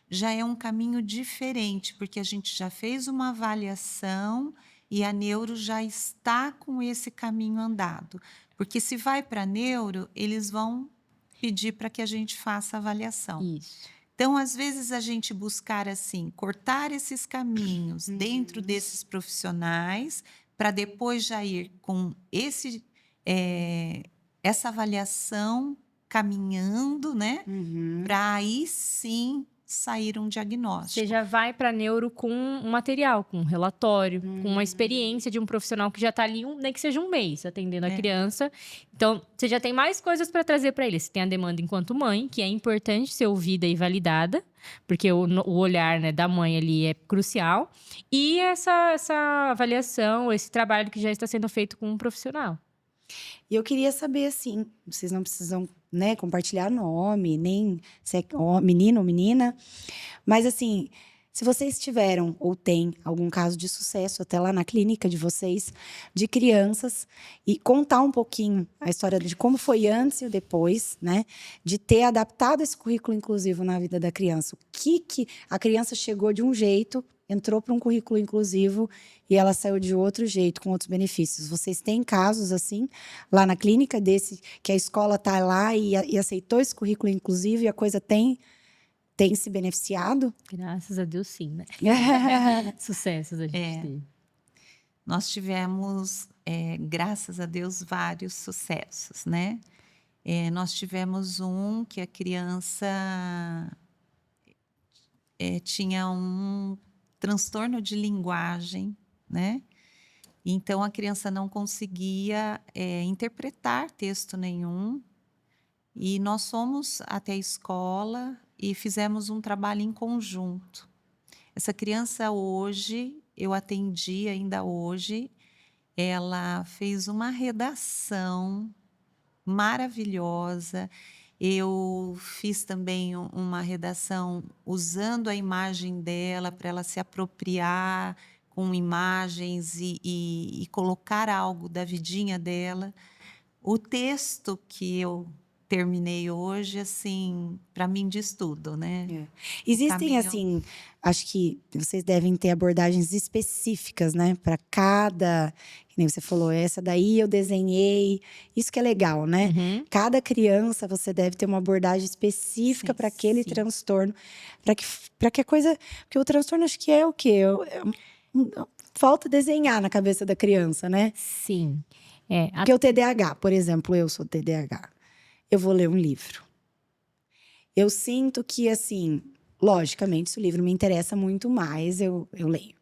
Speaker 3: já é um caminho diferente, porque a gente já fez uma avaliação e a neuro já está com esse caminho andado. Porque se vai para neuro, eles vão pedir para que a gente faça a avaliação.
Speaker 2: Isso.
Speaker 3: Então, às vezes, a gente buscar, assim, cortar esses caminhos dentro desses profissionais para depois já ir com essa avaliação caminhando, né? Para aí sim sair um diagnóstico.
Speaker 2: Você já vai para neuro com um material, com um relatório, com uma experiência de um profissional que já está ali, nem que seja um mês, atendendo a criança. Então, você já tem mais coisas para trazer para ele. Você tem a demanda enquanto mãe, que é importante ser ouvida e validada, porque o olhar, né, da mãe ali é crucial. E essa avaliação, esse trabalho que já está sendo feito com um profissional.
Speaker 1: E eu queria saber, assim, vocês não precisam, né, compartilhar nome, nem se é menino ou menina, mas assim, se vocês tiveram ou têm algum caso de sucesso até lá na clínica de vocês, de crianças, e contar um pouquinho a história de como foi antes e o depois, né, de ter adaptado esse currículo inclusivo na vida da criança. O que a criança chegou de um jeito, entrou para um currículo inclusivo e ela saiu de outro jeito, com outros benefícios. Vocês têm casos assim, lá na clínica, desse que a escola está lá e aceitou esse currículo inclusivo e a coisa tem se beneficiado?
Speaker 2: Graças a Deus, sim, né? Sucessos a gente teve.
Speaker 3: Nós tivemos, graças a Deus, vários sucessos, né? Nós tivemos um que a criança tinha um transtorno de linguagem, né? Então, a criança não conseguia interpretar texto nenhum. E nós fomos até a escola e fizemos um trabalho em conjunto. Essa criança hoje, eu atendi ainda hoje, ela fez uma redação maravilhosa. Eu fiz também uma redação usando a imagem dela para ela se apropriar com imagens e colocar algo da vidinha dela. O texto que eu terminei hoje, assim, para mim diz tudo, né?
Speaker 1: Existem, assim, acho que vocês devem ter abordagens específicas, né? Para cada, que nem você falou, essa daí eu desenhei. Isso que é legal, né? Cada criança você deve ter uma abordagem específica para aquele transtorno, para que a coisa, porque o transtorno acho que é o quê? Falta desenhar na cabeça da criança, né?
Speaker 2: Sim.
Speaker 1: Porque o TDAH, por exemplo, eu sou TDAH. Eu vou ler um livro. Eu sinto que, assim, logicamente, se o livro me interessa muito mais, eu leio.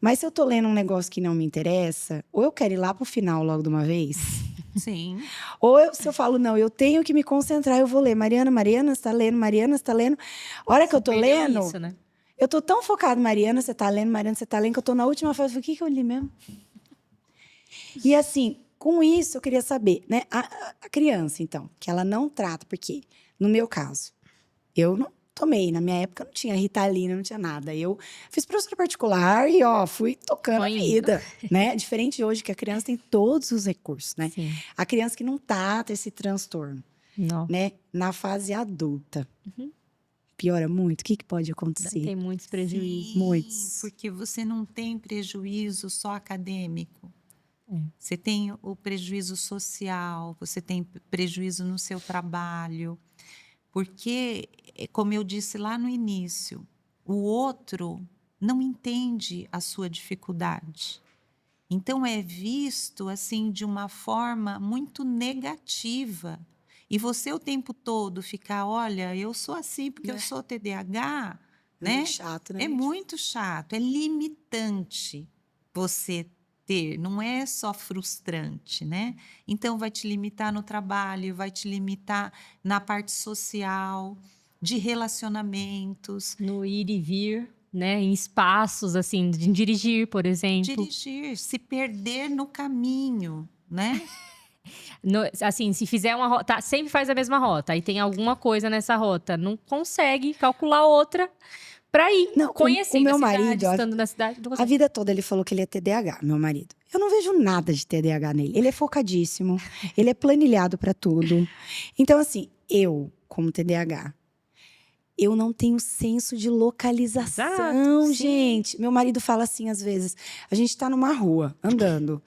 Speaker 1: Mas se eu tô lendo um negócio que não me interessa, ou eu quero ir lá pro final logo de uma vez.
Speaker 3: Sim.
Speaker 1: Ou se eu falo, não, eu tenho que me concentrar, eu vou ler. Mariana, você tá lendo, Mariana, você tá lendo. A hora que eu tô lendo,
Speaker 2: isso, né?
Speaker 1: eu tô tão focada, Mariana, você tá lendo, Mariana, você tá lendo, que eu tô na última fase. Eu falei, o que eu li mesmo? E assim, com isso, eu queria saber, né? A criança, então, que ela não trata, porque, no meu caso, eu não tomei. Na minha época, não tinha Ritalina, não tinha nada. Eu fiz professora particular e, fui tocando a vida, né? Diferente de hoje, que a criança tem todos os recursos, né?
Speaker 2: Sim.
Speaker 1: A criança que não trata esse transtorno, né? Na fase adulta. Piora muito. O que pode acontecer?
Speaker 2: Tem muitos prejuízos.
Speaker 3: Sim,
Speaker 1: Muitos.
Speaker 3: porque você não tem prejuízo só acadêmico. Você tem o prejuízo social, você tem prejuízo no seu trabalho. Porque, como eu disse lá no início, o outro não entende a sua dificuldade. Então, é visto assim de uma forma muito negativa. E você o tempo todo ficar, olha, eu sou assim porque eu sou TDAH, né?
Speaker 1: Muito chato, né?
Speaker 3: É muito chato, é limitante você ter, não é só frustrante, né? Então vai te limitar no trabalho, vai te limitar na parte social, de relacionamentos,
Speaker 2: No ir e vir, né? Em espaços, assim, de dirigir, por exemplo.
Speaker 3: dirigir, se perder no caminho, né?
Speaker 2: Assim, se fizer uma rota, sempre faz a mesma rota, aí tem alguma coisa nessa rota, não consegue calcular outra pra ir.
Speaker 1: Não, o
Speaker 2: Conhecendo
Speaker 1: meu
Speaker 2: a cidade,
Speaker 1: marido,
Speaker 2: estando na cidade, não
Speaker 1: a
Speaker 2: consegue.
Speaker 1: vida toda ele falou que ele é TDAH, meu marido. Eu não vejo nada de TDAH nele. Ele é focadíssimo, ele é planilhado pra tudo. Então, assim, eu, como TDAH, eu não tenho senso de localização,
Speaker 2: Exato, sim.
Speaker 1: gente. Meu marido fala assim, às vezes, a gente tá numa rua, andando.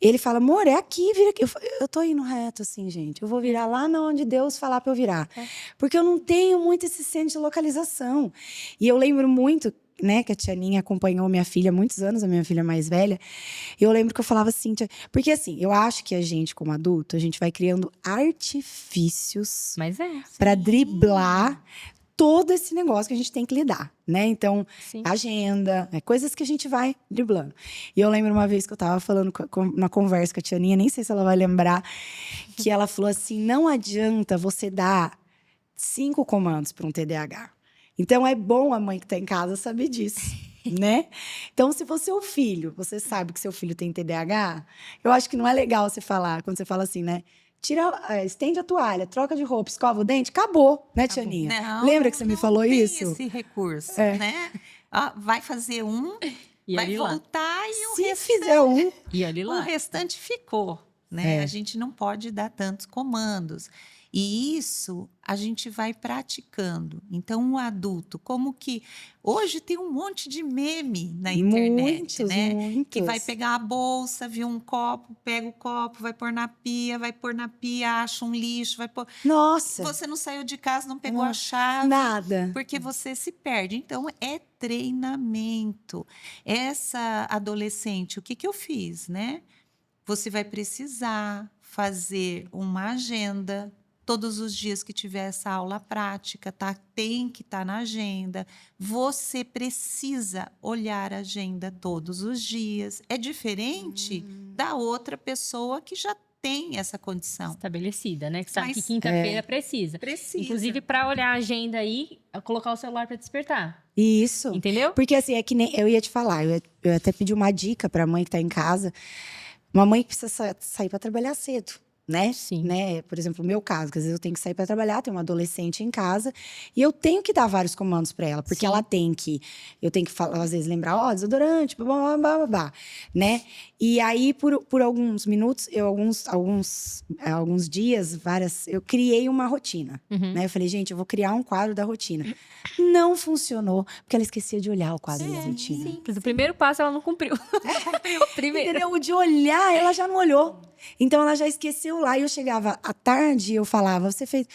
Speaker 1: Ele fala, amor, é aqui, vira aqui. Eu tô indo reto, assim, gente. Eu vou virar lá onde Deus falar pra eu virar. Porque eu não tenho muito esse senso de localização. E eu lembro muito, né, que a tia Ninha acompanhou minha filha há muitos anos, a minha filha mais velha. E eu lembro que eu falava assim, porque assim, eu acho que a gente, como adulto, a gente vai criando artifícios
Speaker 2: Mas é,
Speaker 1: pra driblar todo esse negócio que a gente tem que lidar, né? Então,
Speaker 2: sim.
Speaker 1: agenda, coisas que a gente vai driblando. E eu lembro uma vez que eu tava falando na conversa com a tia Ninha, nem sei se ela vai lembrar, que ela falou assim: não adianta você dar 5 comandos para um TDAH. Então, é bom a mãe que tá em casa saber disso, né? Então, se você é o filho, você sabe que seu filho tem TDAH, eu acho que não é legal você falar, quando você fala assim, né? Estende a toalha, troca de roupa, escova o dente, acabou, né, tia Ninha?
Speaker 3: Não,
Speaker 1: Lembra que você me falou
Speaker 3: tem
Speaker 1: isso?
Speaker 3: esse recurso,
Speaker 1: É.
Speaker 3: né? Vai fazer um,
Speaker 2: E
Speaker 3: vai
Speaker 2: olhe lá.
Speaker 3: voltar e o
Speaker 1: Se
Speaker 3: restante,
Speaker 1: fizer um,
Speaker 2: E olhe
Speaker 3: o
Speaker 2: lá.
Speaker 3: restante ficou, né? A gente não pode dar tantos comandos. E isso a gente vai praticando. Então, o adulto, como que hoje tem um monte de meme na internet,
Speaker 1: muitos,
Speaker 3: né?
Speaker 1: muitos.
Speaker 3: Que vai pegar a bolsa, viu um copo, pega o copo, vai pôr na pia, acha um lixo, vai pôr.
Speaker 1: Nossa,
Speaker 3: Você não saiu de casa, não pegou
Speaker 1: Não,
Speaker 3: a chave,
Speaker 1: nada.
Speaker 3: porque você se perde. Então, é treinamento. Essa adolescente, o que que eu fiz, né? Você vai precisar fazer uma agenda todos os dias que tiver essa aula prática, tá? Tem que estar na agenda. Você precisa olhar a agenda todos os dias. É diferente da outra pessoa que já tem essa condição.
Speaker 2: Estabelecida, né? Que sabe que
Speaker 3: Mas-
Speaker 2: quinta-feira precisa.
Speaker 3: Precisa.
Speaker 2: Inclusive, pra olhar a agenda aí, colocar o celular pra despertar.
Speaker 1: Isso.
Speaker 2: Entendeu?
Speaker 1: Porque assim, é que nem eu ia te falar, eu até pedi uma dica pra mãe que tá em casa. Uma mãe que precisa sair para trabalhar cedo, né?
Speaker 2: Sim.
Speaker 1: Né? Por exemplo, o meu caso, que às vezes eu tenho que sair para trabalhar, tenho uma adolescente em casa e eu tenho que dar vários comandos para ela, porque
Speaker 2: Sim.
Speaker 1: ela tem que, eu tenho que falar, às vezes lembrar, ó, desodorante, blá, blá, blá, blá, blá, né? E aí por alguns minutos, alguns dias, eu criei uma rotina, né? Eu falei, gente, eu vou criar um quadro da rotina. Não funcionou, porque ela esquecia de olhar o quadro da rotina.
Speaker 2: Simples. O primeiro passo ela não cumpriu. Primeiro.
Speaker 1: Entendeu? O de olhar, ela já não olhou. Então, ela já esqueceu lá. E eu chegava à tarde e eu falava, você fez...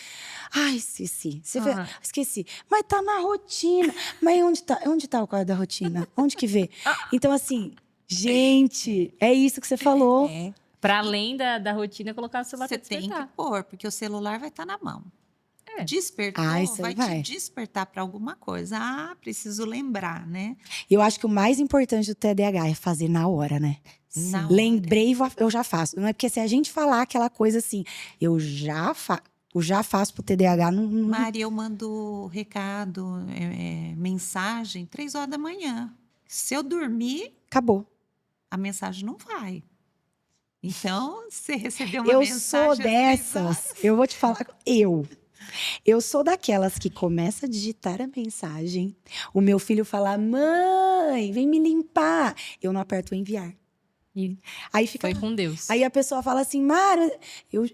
Speaker 1: Ai, esqueci. Você fez... Esqueci. Mas tá na rotina. Mas onde tá o quadro da rotina? Onde que vê? Então, assim, gente, é isso que você falou.
Speaker 3: É,
Speaker 2: Pra além da rotina, colocar o celular
Speaker 3: você
Speaker 2: pra
Speaker 3: tem que
Speaker 2: despertar.
Speaker 3: pôr, porque o celular vai estar na mão.
Speaker 2: É.
Speaker 3: Despertou,
Speaker 1: Ah, isso aí
Speaker 3: vai
Speaker 1: vai.
Speaker 3: te despertar para alguma coisa. Ah, preciso lembrar, né?
Speaker 1: E eu acho que o mais importante do TDAH é fazer na hora, né?
Speaker 3: Na hora.
Speaker 1: Lembrei, eu já faço. Não é porque se a gente falar aquela coisa assim, eu já faço pro TDAH, não...
Speaker 3: Mari, eu mando recado, mensagem 3 horas da manhã. Se eu dormir,
Speaker 1: Acabou.
Speaker 3: a mensagem não vai. Então, você recebeu uma
Speaker 1: Eu
Speaker 3: mensagem
Speaker 1: sou
Speaker 3: às 3
Speaker 1: dessas.
Speaker 3: horas.
Speaker 1: Eu vou te falar. Eu sou daquelas que começa a digitar a mensagem. O meu filho fala: mãe, vem me limpar. Eu não aperto o enviar.
Speaker 2: E
Speaker 1: Aí fica.
Speaker 2: foi com Deus.
Speaker 1: Aí a pessoa fala assim: Mara,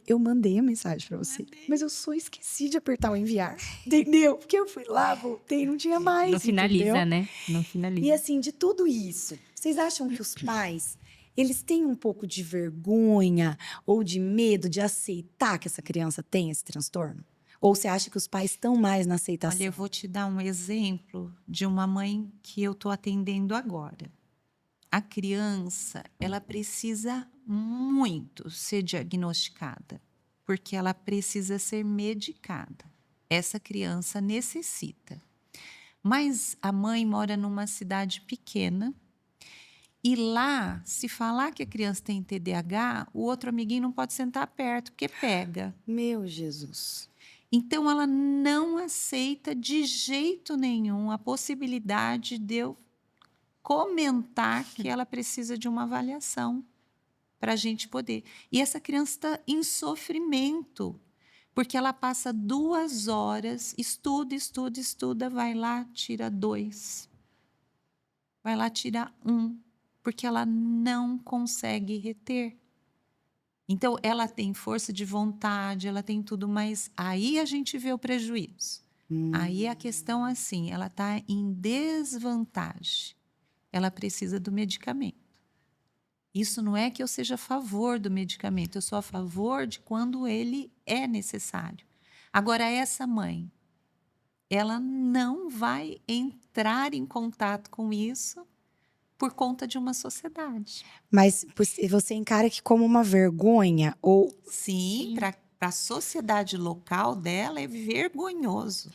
Speaker 1: eu mandei a mensagem pra você, mas eu só esqueci de apertar o enviar. Entendeu? Porque eu fui lá, voltei, não tinha mais.
Speaker 2: Não finaliza,
Speaker 1: entendeu?
Speaker 2: né? Não finaliza.
Speaker 1: E assim, de tudo isso, vocês acham que os pais, eles têm um pouco de vergonha ou de medo de aceitar que essa criança tem esse transtorno? Ou você acha que os pais estão mais na aceitação?
Speaker 3: Olha, eu vou te dar um exemplo de uma mãe que eu estou atendendo agora. A criança, ela precisa muito ser diagnosticada. porque ela precisa ser medicada. Essa criança necessita. Mas a mãe mora numa cidade pequena e lá, se falar que a criança tem TDAH, o outro amiguinho não pode sentar perto, porque pega.
Speaker 1: Meu Jesus.
Speaker 3: Então, ela não aceita de jeito nenhum a possibilidade de eu comentar que ela precisa de uma avaliação para a gente poder. E essa criança está em sofrimento, porque ela passa 2 horas, estuda, vai lá, tira 2. Vai lá, tira 1, porque ela não consegue reter. Então, ela tem força de vontade, ela tem tudo, mas aí a gente vê o prejuízo. Aí a questão assim, ela está em desvantagem. Ela precisa do medicamento. Isso não é que eu seja a favor do medicamento, eu sou a favor de quando ele é necessário. Agora, essa mãe, ela não vai entrar em contato com isso por conta de uma sociedade.
Speaker 1: Mas você encara que como uma vergonha ou
Speaker 3: Sim, para a sociedade local dela é vergonhoso.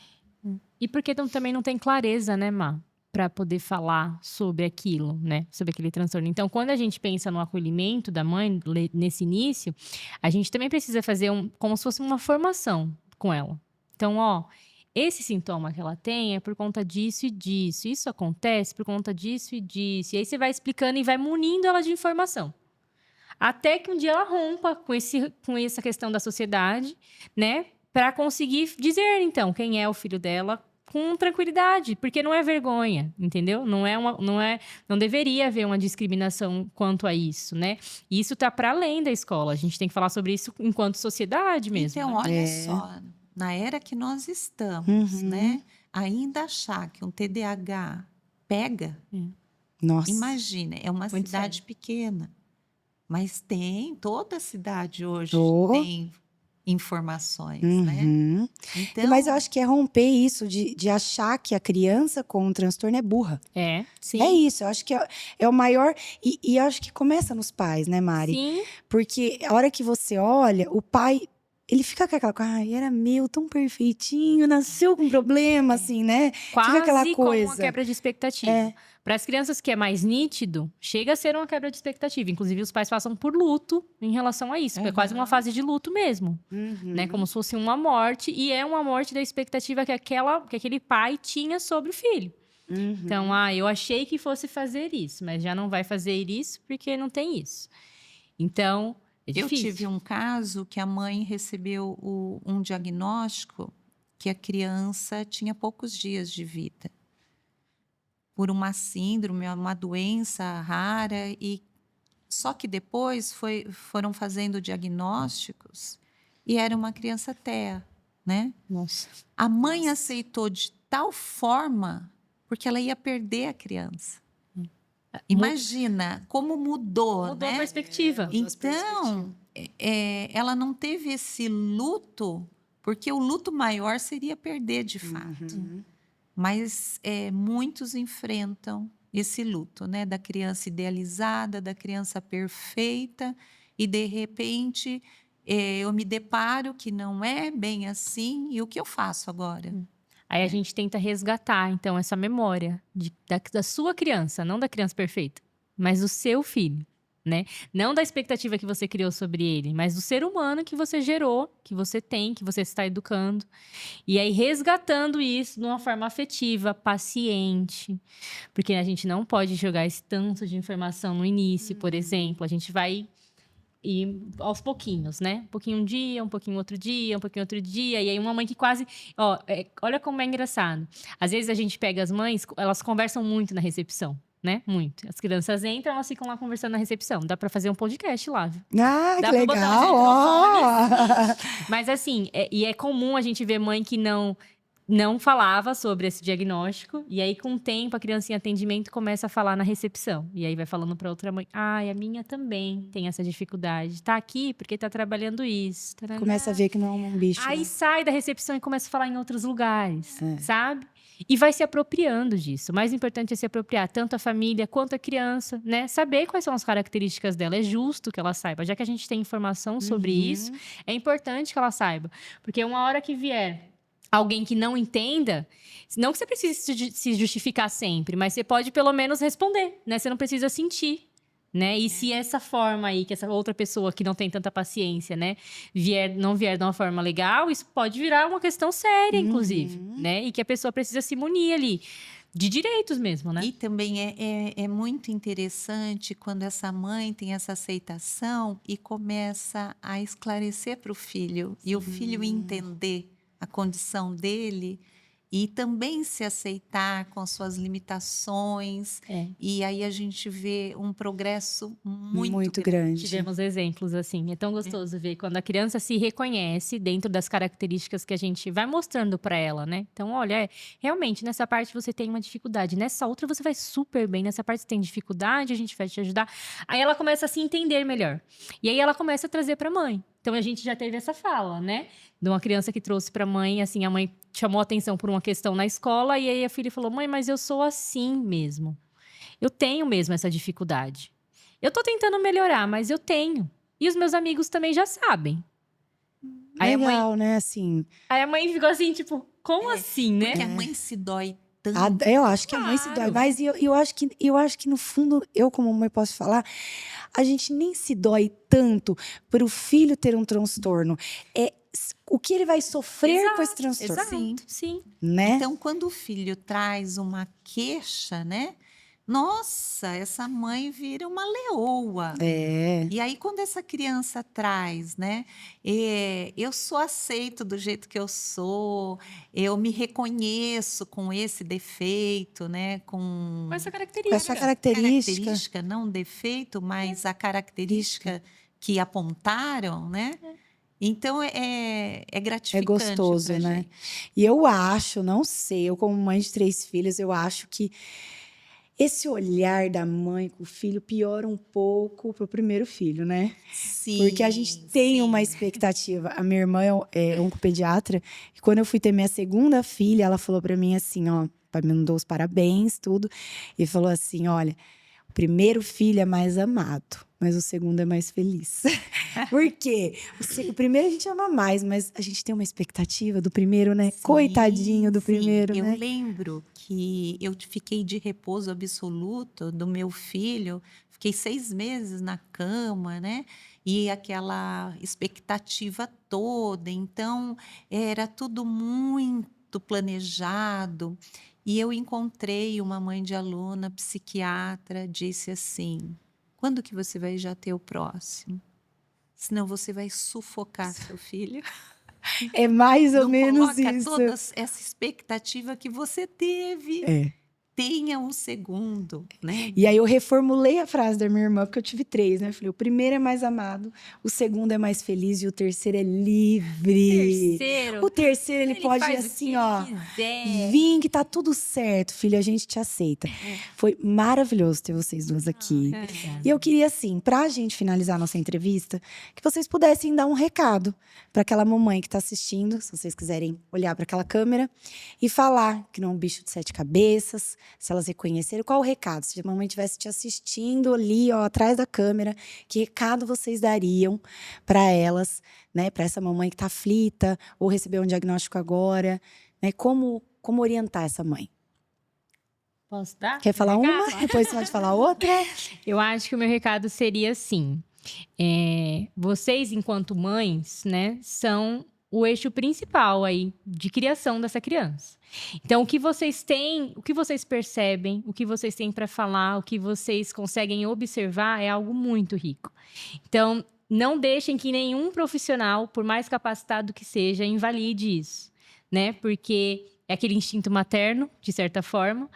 Speaker 2: E porque também não tem clareza, né, Má? Para poder falar sobre aquilo, né? Sobre aquele transtorno. Então, quando a gente pensa no acolhimento da mãe, nesse início, a gente também precisa fazer como se fosse uma formação com ela. Então, ó, esse sintoma que ela tem é por conta disso e disso. Isso acontece por conta disso e disso. E aí você vai explicando e vai munindo ela de informação. Até que um dia ela rompa com essa questão da sociedade, né? Para conseguir dizer, então, quem é o filho dela com tranquilidade, porque não é vergonha, entendeu? Não deveria haver uma discriminação quanto a isso, né? E isso tá para além da escola. A gente tem que falar sobre isso enquanto sociedade mesmo.
Speaker 3: Então,
Speaker 2: né?
Speaker 3: olha só, na era que nós estamos, né? Ainda achar que um TDAH pega,
Speaker 1: nossa.
Speaker 3: imagina, é uma
Speaker 2: Muito
Speaker 3: cidade
Speaker 2: sério.
Speaker 3: pequena, mas tem, toda cidade hoje tem informações, né? Então,
Speaker 1: Mas eu acho que é romper isso de achar que a criança com um transtorno é burra.
Speaker 2: Sim.
Speaker 1: É isso, eu acho que é o maior. E eu acho que começa nos pais, né, Mari?
Speaker 2: Sim.
Speaker 1: Porque a hora que você olha, o pai, ele fica com aquela coisa, ai, era meu, tão perfeitinho, nasceu com problema, assim, né?
Speaker 2: Quase
Speaker 1: fica aquela
Speaker 2: como
Speaker 1: coisa.
Speaker 2: uma quebra de expectativa. Para as crianças que é mais nítido, chega a ser uma quebra de expectativa. Inclusive, os pais passam por luto em relação a isso. É quase uma fase de luto mesmo. Né? Como se fosse uma morte. E é uma morte da expectativa que aquele pai tinha sobre o filho. Então, eu achei que fosse fazer isso. Mas já não vai fazer isso porque não tem isso. Então, é
Speaker 3: eu
Speaker 2: difícil.
Speaker 3: tive um caso que a mãe recebeu um diagnóstico que a criança tinha poucos dias de vida. Por uma síndrome, uma doença rara, e só que depois foram fazendo diagnósticos e era uma criança TEA, né?
Speaker 2: Nossa.
Speaker 3: A mãe aceitou de tal forma porque ela ia perder a criança. Imagina como mudou,
Speaker 2: Mudou
Speaker 3: né?
Speaker 2: a perspectiva.
Speaker 3: Então, ela não teve esse luto, porque o luto maior seria perder de fato. Mas muitos enfrentam esse luto, né? Da criança idealizada, da criança perfeita, e de repente eu me deparo que não é bem assim, e o que eu faço agora?
Speaker 2: Aí a gente tenta resgatar, então, essa memória da sua criança, não da criança perfeita, mas do seu filho, né? Não da expectativa que você criou sobre ele, mas do ser humano que você gerou, que você tem, que você está educando. E aí resgatando isso de uma forma afetiva, paciente. Porque a gente não pode jogar esse tanto de informação no início, por exemplo. A gente vai ir aos pouquinhos, né? Um pouquinho um dia, um pouquinho outro dia, um pouquinho outro dia. E aí uma mãe que quase... olha como é engraçado. Às vezes a gente pega as mães, elas conversam muito na recepção, né? Muito. As crianças entram, elas ficam lá conversando na recepção. Dá pra fazer um podcast lá, viu?
Speaker 1: Ah,
Speaker 2: Dá
Speaker 1: que
Speaker 2: pra botar
Speaker 1: legal!
Speaker 2: os
Speaker 1: Ó.
Speaker 2: Mas assim, é comum a gente ver mãe que não falava sobre esse diagnóstico, e aí com o tempo a criança em atendimento começa a falar na recepção, e aí vai falando para outra mãe, a minha também tem essa dificuldade, tá aqui porque tá trabalhando isso. Taraná.
Speaker 1: Começa a ver que não é um bicho.
Speaker 2: Aí
Speaker 1: né?
Speaker 2: sai da recepção e começa a falar em outros lugares, sabe? E vai se apropriando disso. O mais importante é se apropriar tanto a família quanto a criança, né? Saber quais são as características dela. É justo que ela saiba. Já que a gente tem informação sobre isso, é importante que ela saiba. Porque uma hora que vier alguém que não entenda, não que você precise se justificar sempre, mas você pode pelo menos responder, né? Você não precisa sentir. Né? E se essa forma aí, que essa outra pessoa que não tem tanta paciência, né, não vier de uma forma legal, isso pode virar uma questão séria, inclusive, né? E que a pessoa precisa se munir ali, de direitos mesmo, né?
Speaker 3: E também é muito interessante quando essa mãe tem essa aceitação e começa a esclarecer para o filho, e o filho entender a condição dele e também se aceitar com suas limitações. E aí a gente vê um progresso muito
Speaker 1: grande.
Speaker 2: Tivemos exemplos assim. É tão gostoso ver quando a criança se reconhece dentro das características que a gente vai mostrando para ela, né? Então, olha, realmente, nessa parte você tem uma dificuldade. Nessa outra você vai super bem. Nessa parte você tem dificuldade, a gente vai te ajudar. Aí ela começa a se entender melhor. E aí ela começa a trazer para a mãe. Então, a gente já teve essa fala, né? De uma criança que trouxe para a mãe, assim, a mãe chamou atenção por uma questão na escola, e aí a filha falou, mãe, mas eu sou assim mesmo. Eu tenho mesmo essa dificuldade. Eu tô tentando melhorar, mas eu tenho. E os meus amigos também já sabem.
Speaker 1: Legal, né? Assim.
Speaker 2: Aí a mãe ficou assim, tipo, como assim, né?
Speaker 3: Porque a mãe se dói tanto.
Speaker 1: Eu acho que a mãe se dói. Mas eu acho que, no fundo, eu como mãe posso falar, a gente nem se dói tanto por o filho ter um transtorno. É o que ele vai sofrer com esse transtorno.
Speaker 2: Sim.
Speaker 1: Né?
Speaker 3: Então, quando o filho traz uma queixa, né? Nossa, essa mãe vira uma leoa. E aí, quando essa criança traz, né? Eu sou aceito do jeito que eu sou, eu me reconheço com esse defeito, né? Com
Speaker 2: essa
Speaker 1: essa característica.
Speaker 3: não defeito, mas a característica que apontaram, né? Então, é gratificante.
Speaker 1: É gostoso,
Speaker 3: pra
Speaker 1: né?
Speaker 3: gente.
Speaker 1: E eu acho, não sei, eu como mãe de 3 filhos, eu acho que esse olhar da mãe com o filho piora um pouco pro primeiro filho, né?
Speaker 3: Sim,
Speaker 1: Porque a gente tem uma expectativa. A minha irmã é oncopediatra, e quando eu fui ter minha segunda filha, ela falou pra mim assim, ó, me mandou os parabéns, tudo, e falou assim, olha, o primeiro filho é mais amado, mas o segundo é mais feliz. Por quê? O primeiro a gente ama mais, mas a gente tem uma expectativa do primeiro, né? Coitadinho do primeiro,
Speaker 3: eu
Speaker 1: né?
Speaker 3: lembro que eu fiquei de repouso absoluto do meu filho. Fiquei 6 meses na cama, né? E aquela expectativa toda. Então, era tudo muito planejado. E eu encontrei uma mãe de aluna, psiquiatra, disse assim: quando que você vai já ter o próximo? Senão você vai sufocar seu filho.
Speaker 1: É mais ou
Speaker 3: Não
Speaker 1: menos
Speaker 3: coloca
Speaker 1: isso.
Speaker 3: toda essa expectativa que você teve.
Speaker 1: É.
Speaker 3: Tenha um segundo, né?
Speaker 1: E aí eu reformulei a frase da minha irmã, porque eu tive 3, né? Eu falei, o primeiro é mais amado, o segundo é mais feliz e o terceiro é livre. O terceiro, ele pode ir assim, ó, vim que tá tudo certo, filho, a gente te aceita. Foi maravilhoso ter vocês duas aqui. E eu queria, assim, pra gente finalizar a nossa entrevista, que vocês pudessem dar um recado para aquela mamãe que tá assistindo, se vocês quiserem olhar para aquela câmera e falar que não é um bicho de 7 cabeças, se elas reconheceram, qual o recado? Se a mamãe estivesse te assistindo ali, ó, atrás da câmera, que recado vocês dariam para elas, né? Para essa mamãe que tá aflita ou recebeu um diagnóstico agora, né? Como orientar essa mãe?
Speaker 2: Posso dar?
Speaker 1: Quer falar uma? Depois você pode falar outra?
Speaker 2: Eu acho que o meu recado seria assim: vocês, enquanto mães, né, são o eixo principal aí de criação dessa criança. Então, o que vocês têm, o que vocês percebem, o que vocês têm para falar, o que vocês conseguem observar é algo muito rico. Então, não deixem que nenhum profissional, por mais capacitado que seja, invalide isso, né? Porque é aquele instinto materno, de certa forma.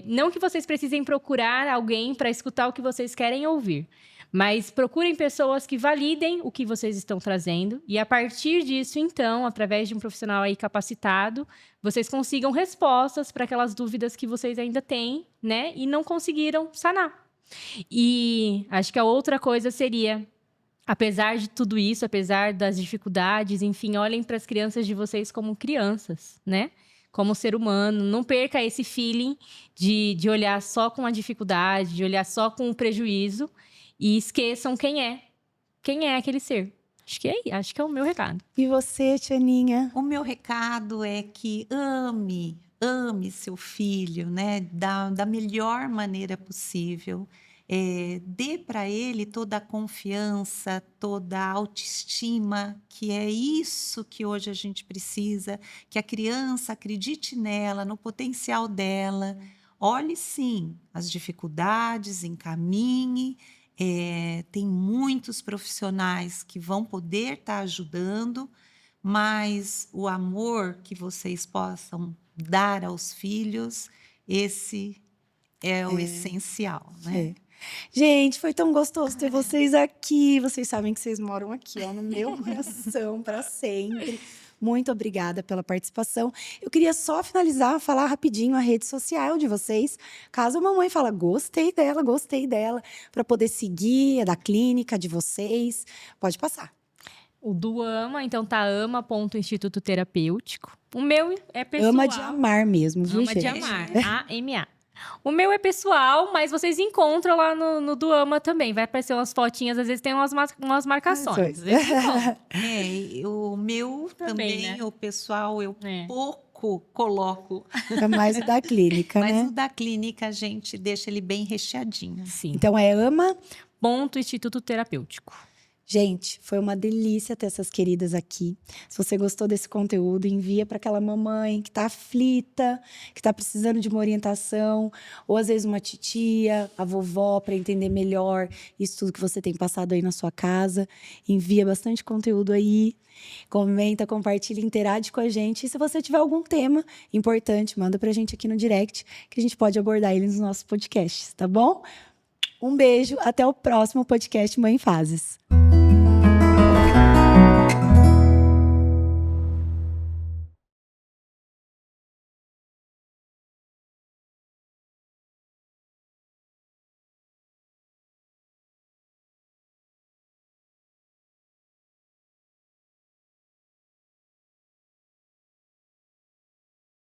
Speaker 2: Não que vocês precisem procurar alguém para escutar o que vocês querem ouvir, mas procurem pessoas que validem o que vocês estão trazendo e, a partir disso, então, através de um profissional aí capacitado, vocês consigam respostas para aquelas dúvidas que vocês ainda têm, né? E não conseguiram sanar. E acho que a outra coisa seria, apesar de tudo isso, apesar das dificuldades, enfim, olhem para as crianças de vocês como crianças, né? como ser humano. Não perca esse feeling de olhar só com a dificuldade, de olhar só com o prejuízo e esqueçam quem é aquele ser. Acho que é o meu recado.
Speaker 1: E você, Tianinha?
Speaker 3: O meu recado é que ame seu filho, né? Da melhor maneira possível. Dê para ele toda a confiança, toda a autoestima, que é isso que hoje a gente precisa, que a criança acredite nela, no potencial dela. Olhe sim as dificuldades, encaminhe. Tem muitos profissionais que vão poder estar ajudando, mas o amor que vocês possam dar aos filhos, esse é o essencial, né?
Speaker 1: Gente, foi tão gostoso ter vocês aqui. Vocês sabem que vocês moram aqui, ó, no meu coração para sempre. Muito obrigada pela participação. Eu queria só finalizar, falar rapidinho a rede social de vocês. Caso a mamãe fala, gostei dela, para poder seguir a da clínica de vocês. Pode passar.
Speaker 2: O do Ama, então tá ama.instituto terapêutico. O meu é pessoal.
Speaker 1: Ama de amar mesmo, viu,
Speaker 2: Ama
Speaker 1: gente?
Speaker 2: de amar, A-M-A. O meu é pessoal, mas vocês encontram lá no do Ama também. Vai aparecer umas fotinhas, às vezes tem umas marcações. Às vezes
Speaker 3: O meu também,
Speaker 2: né?
Speaker 3: o pessoal, eu pouco coloco.
Speaker 1: É mais o da clínica,
Speaker 3: Mas
Speaker 1: né?
Speaker 3: o da clínica, a gente deixa ele bem recheadinho.
Speaker 2: Sim.
Speaker 1: Então é ama.
Speaker 2: Instituto terapêutico.
Speaker 1: Gente, foi uma delícia ter essas queridas aqui. Se você gostou desse conteúdo, envia para aquela mamãe que está aflita, que está precisando de uma orientação, ou às vezes uma titia, a vovó, para entender melhor isso tudo que você tem passado aí na sua casa. Envia bastante conteúdo aí, comenta, compartilha, interage com a gente. E se você tiver algum tema importante, manda para a gente aqui no direct, que a gente pode abordar ele nos nossos podcasts, tá bom? Um beijo, até o próximo podcast Mãe em Fases.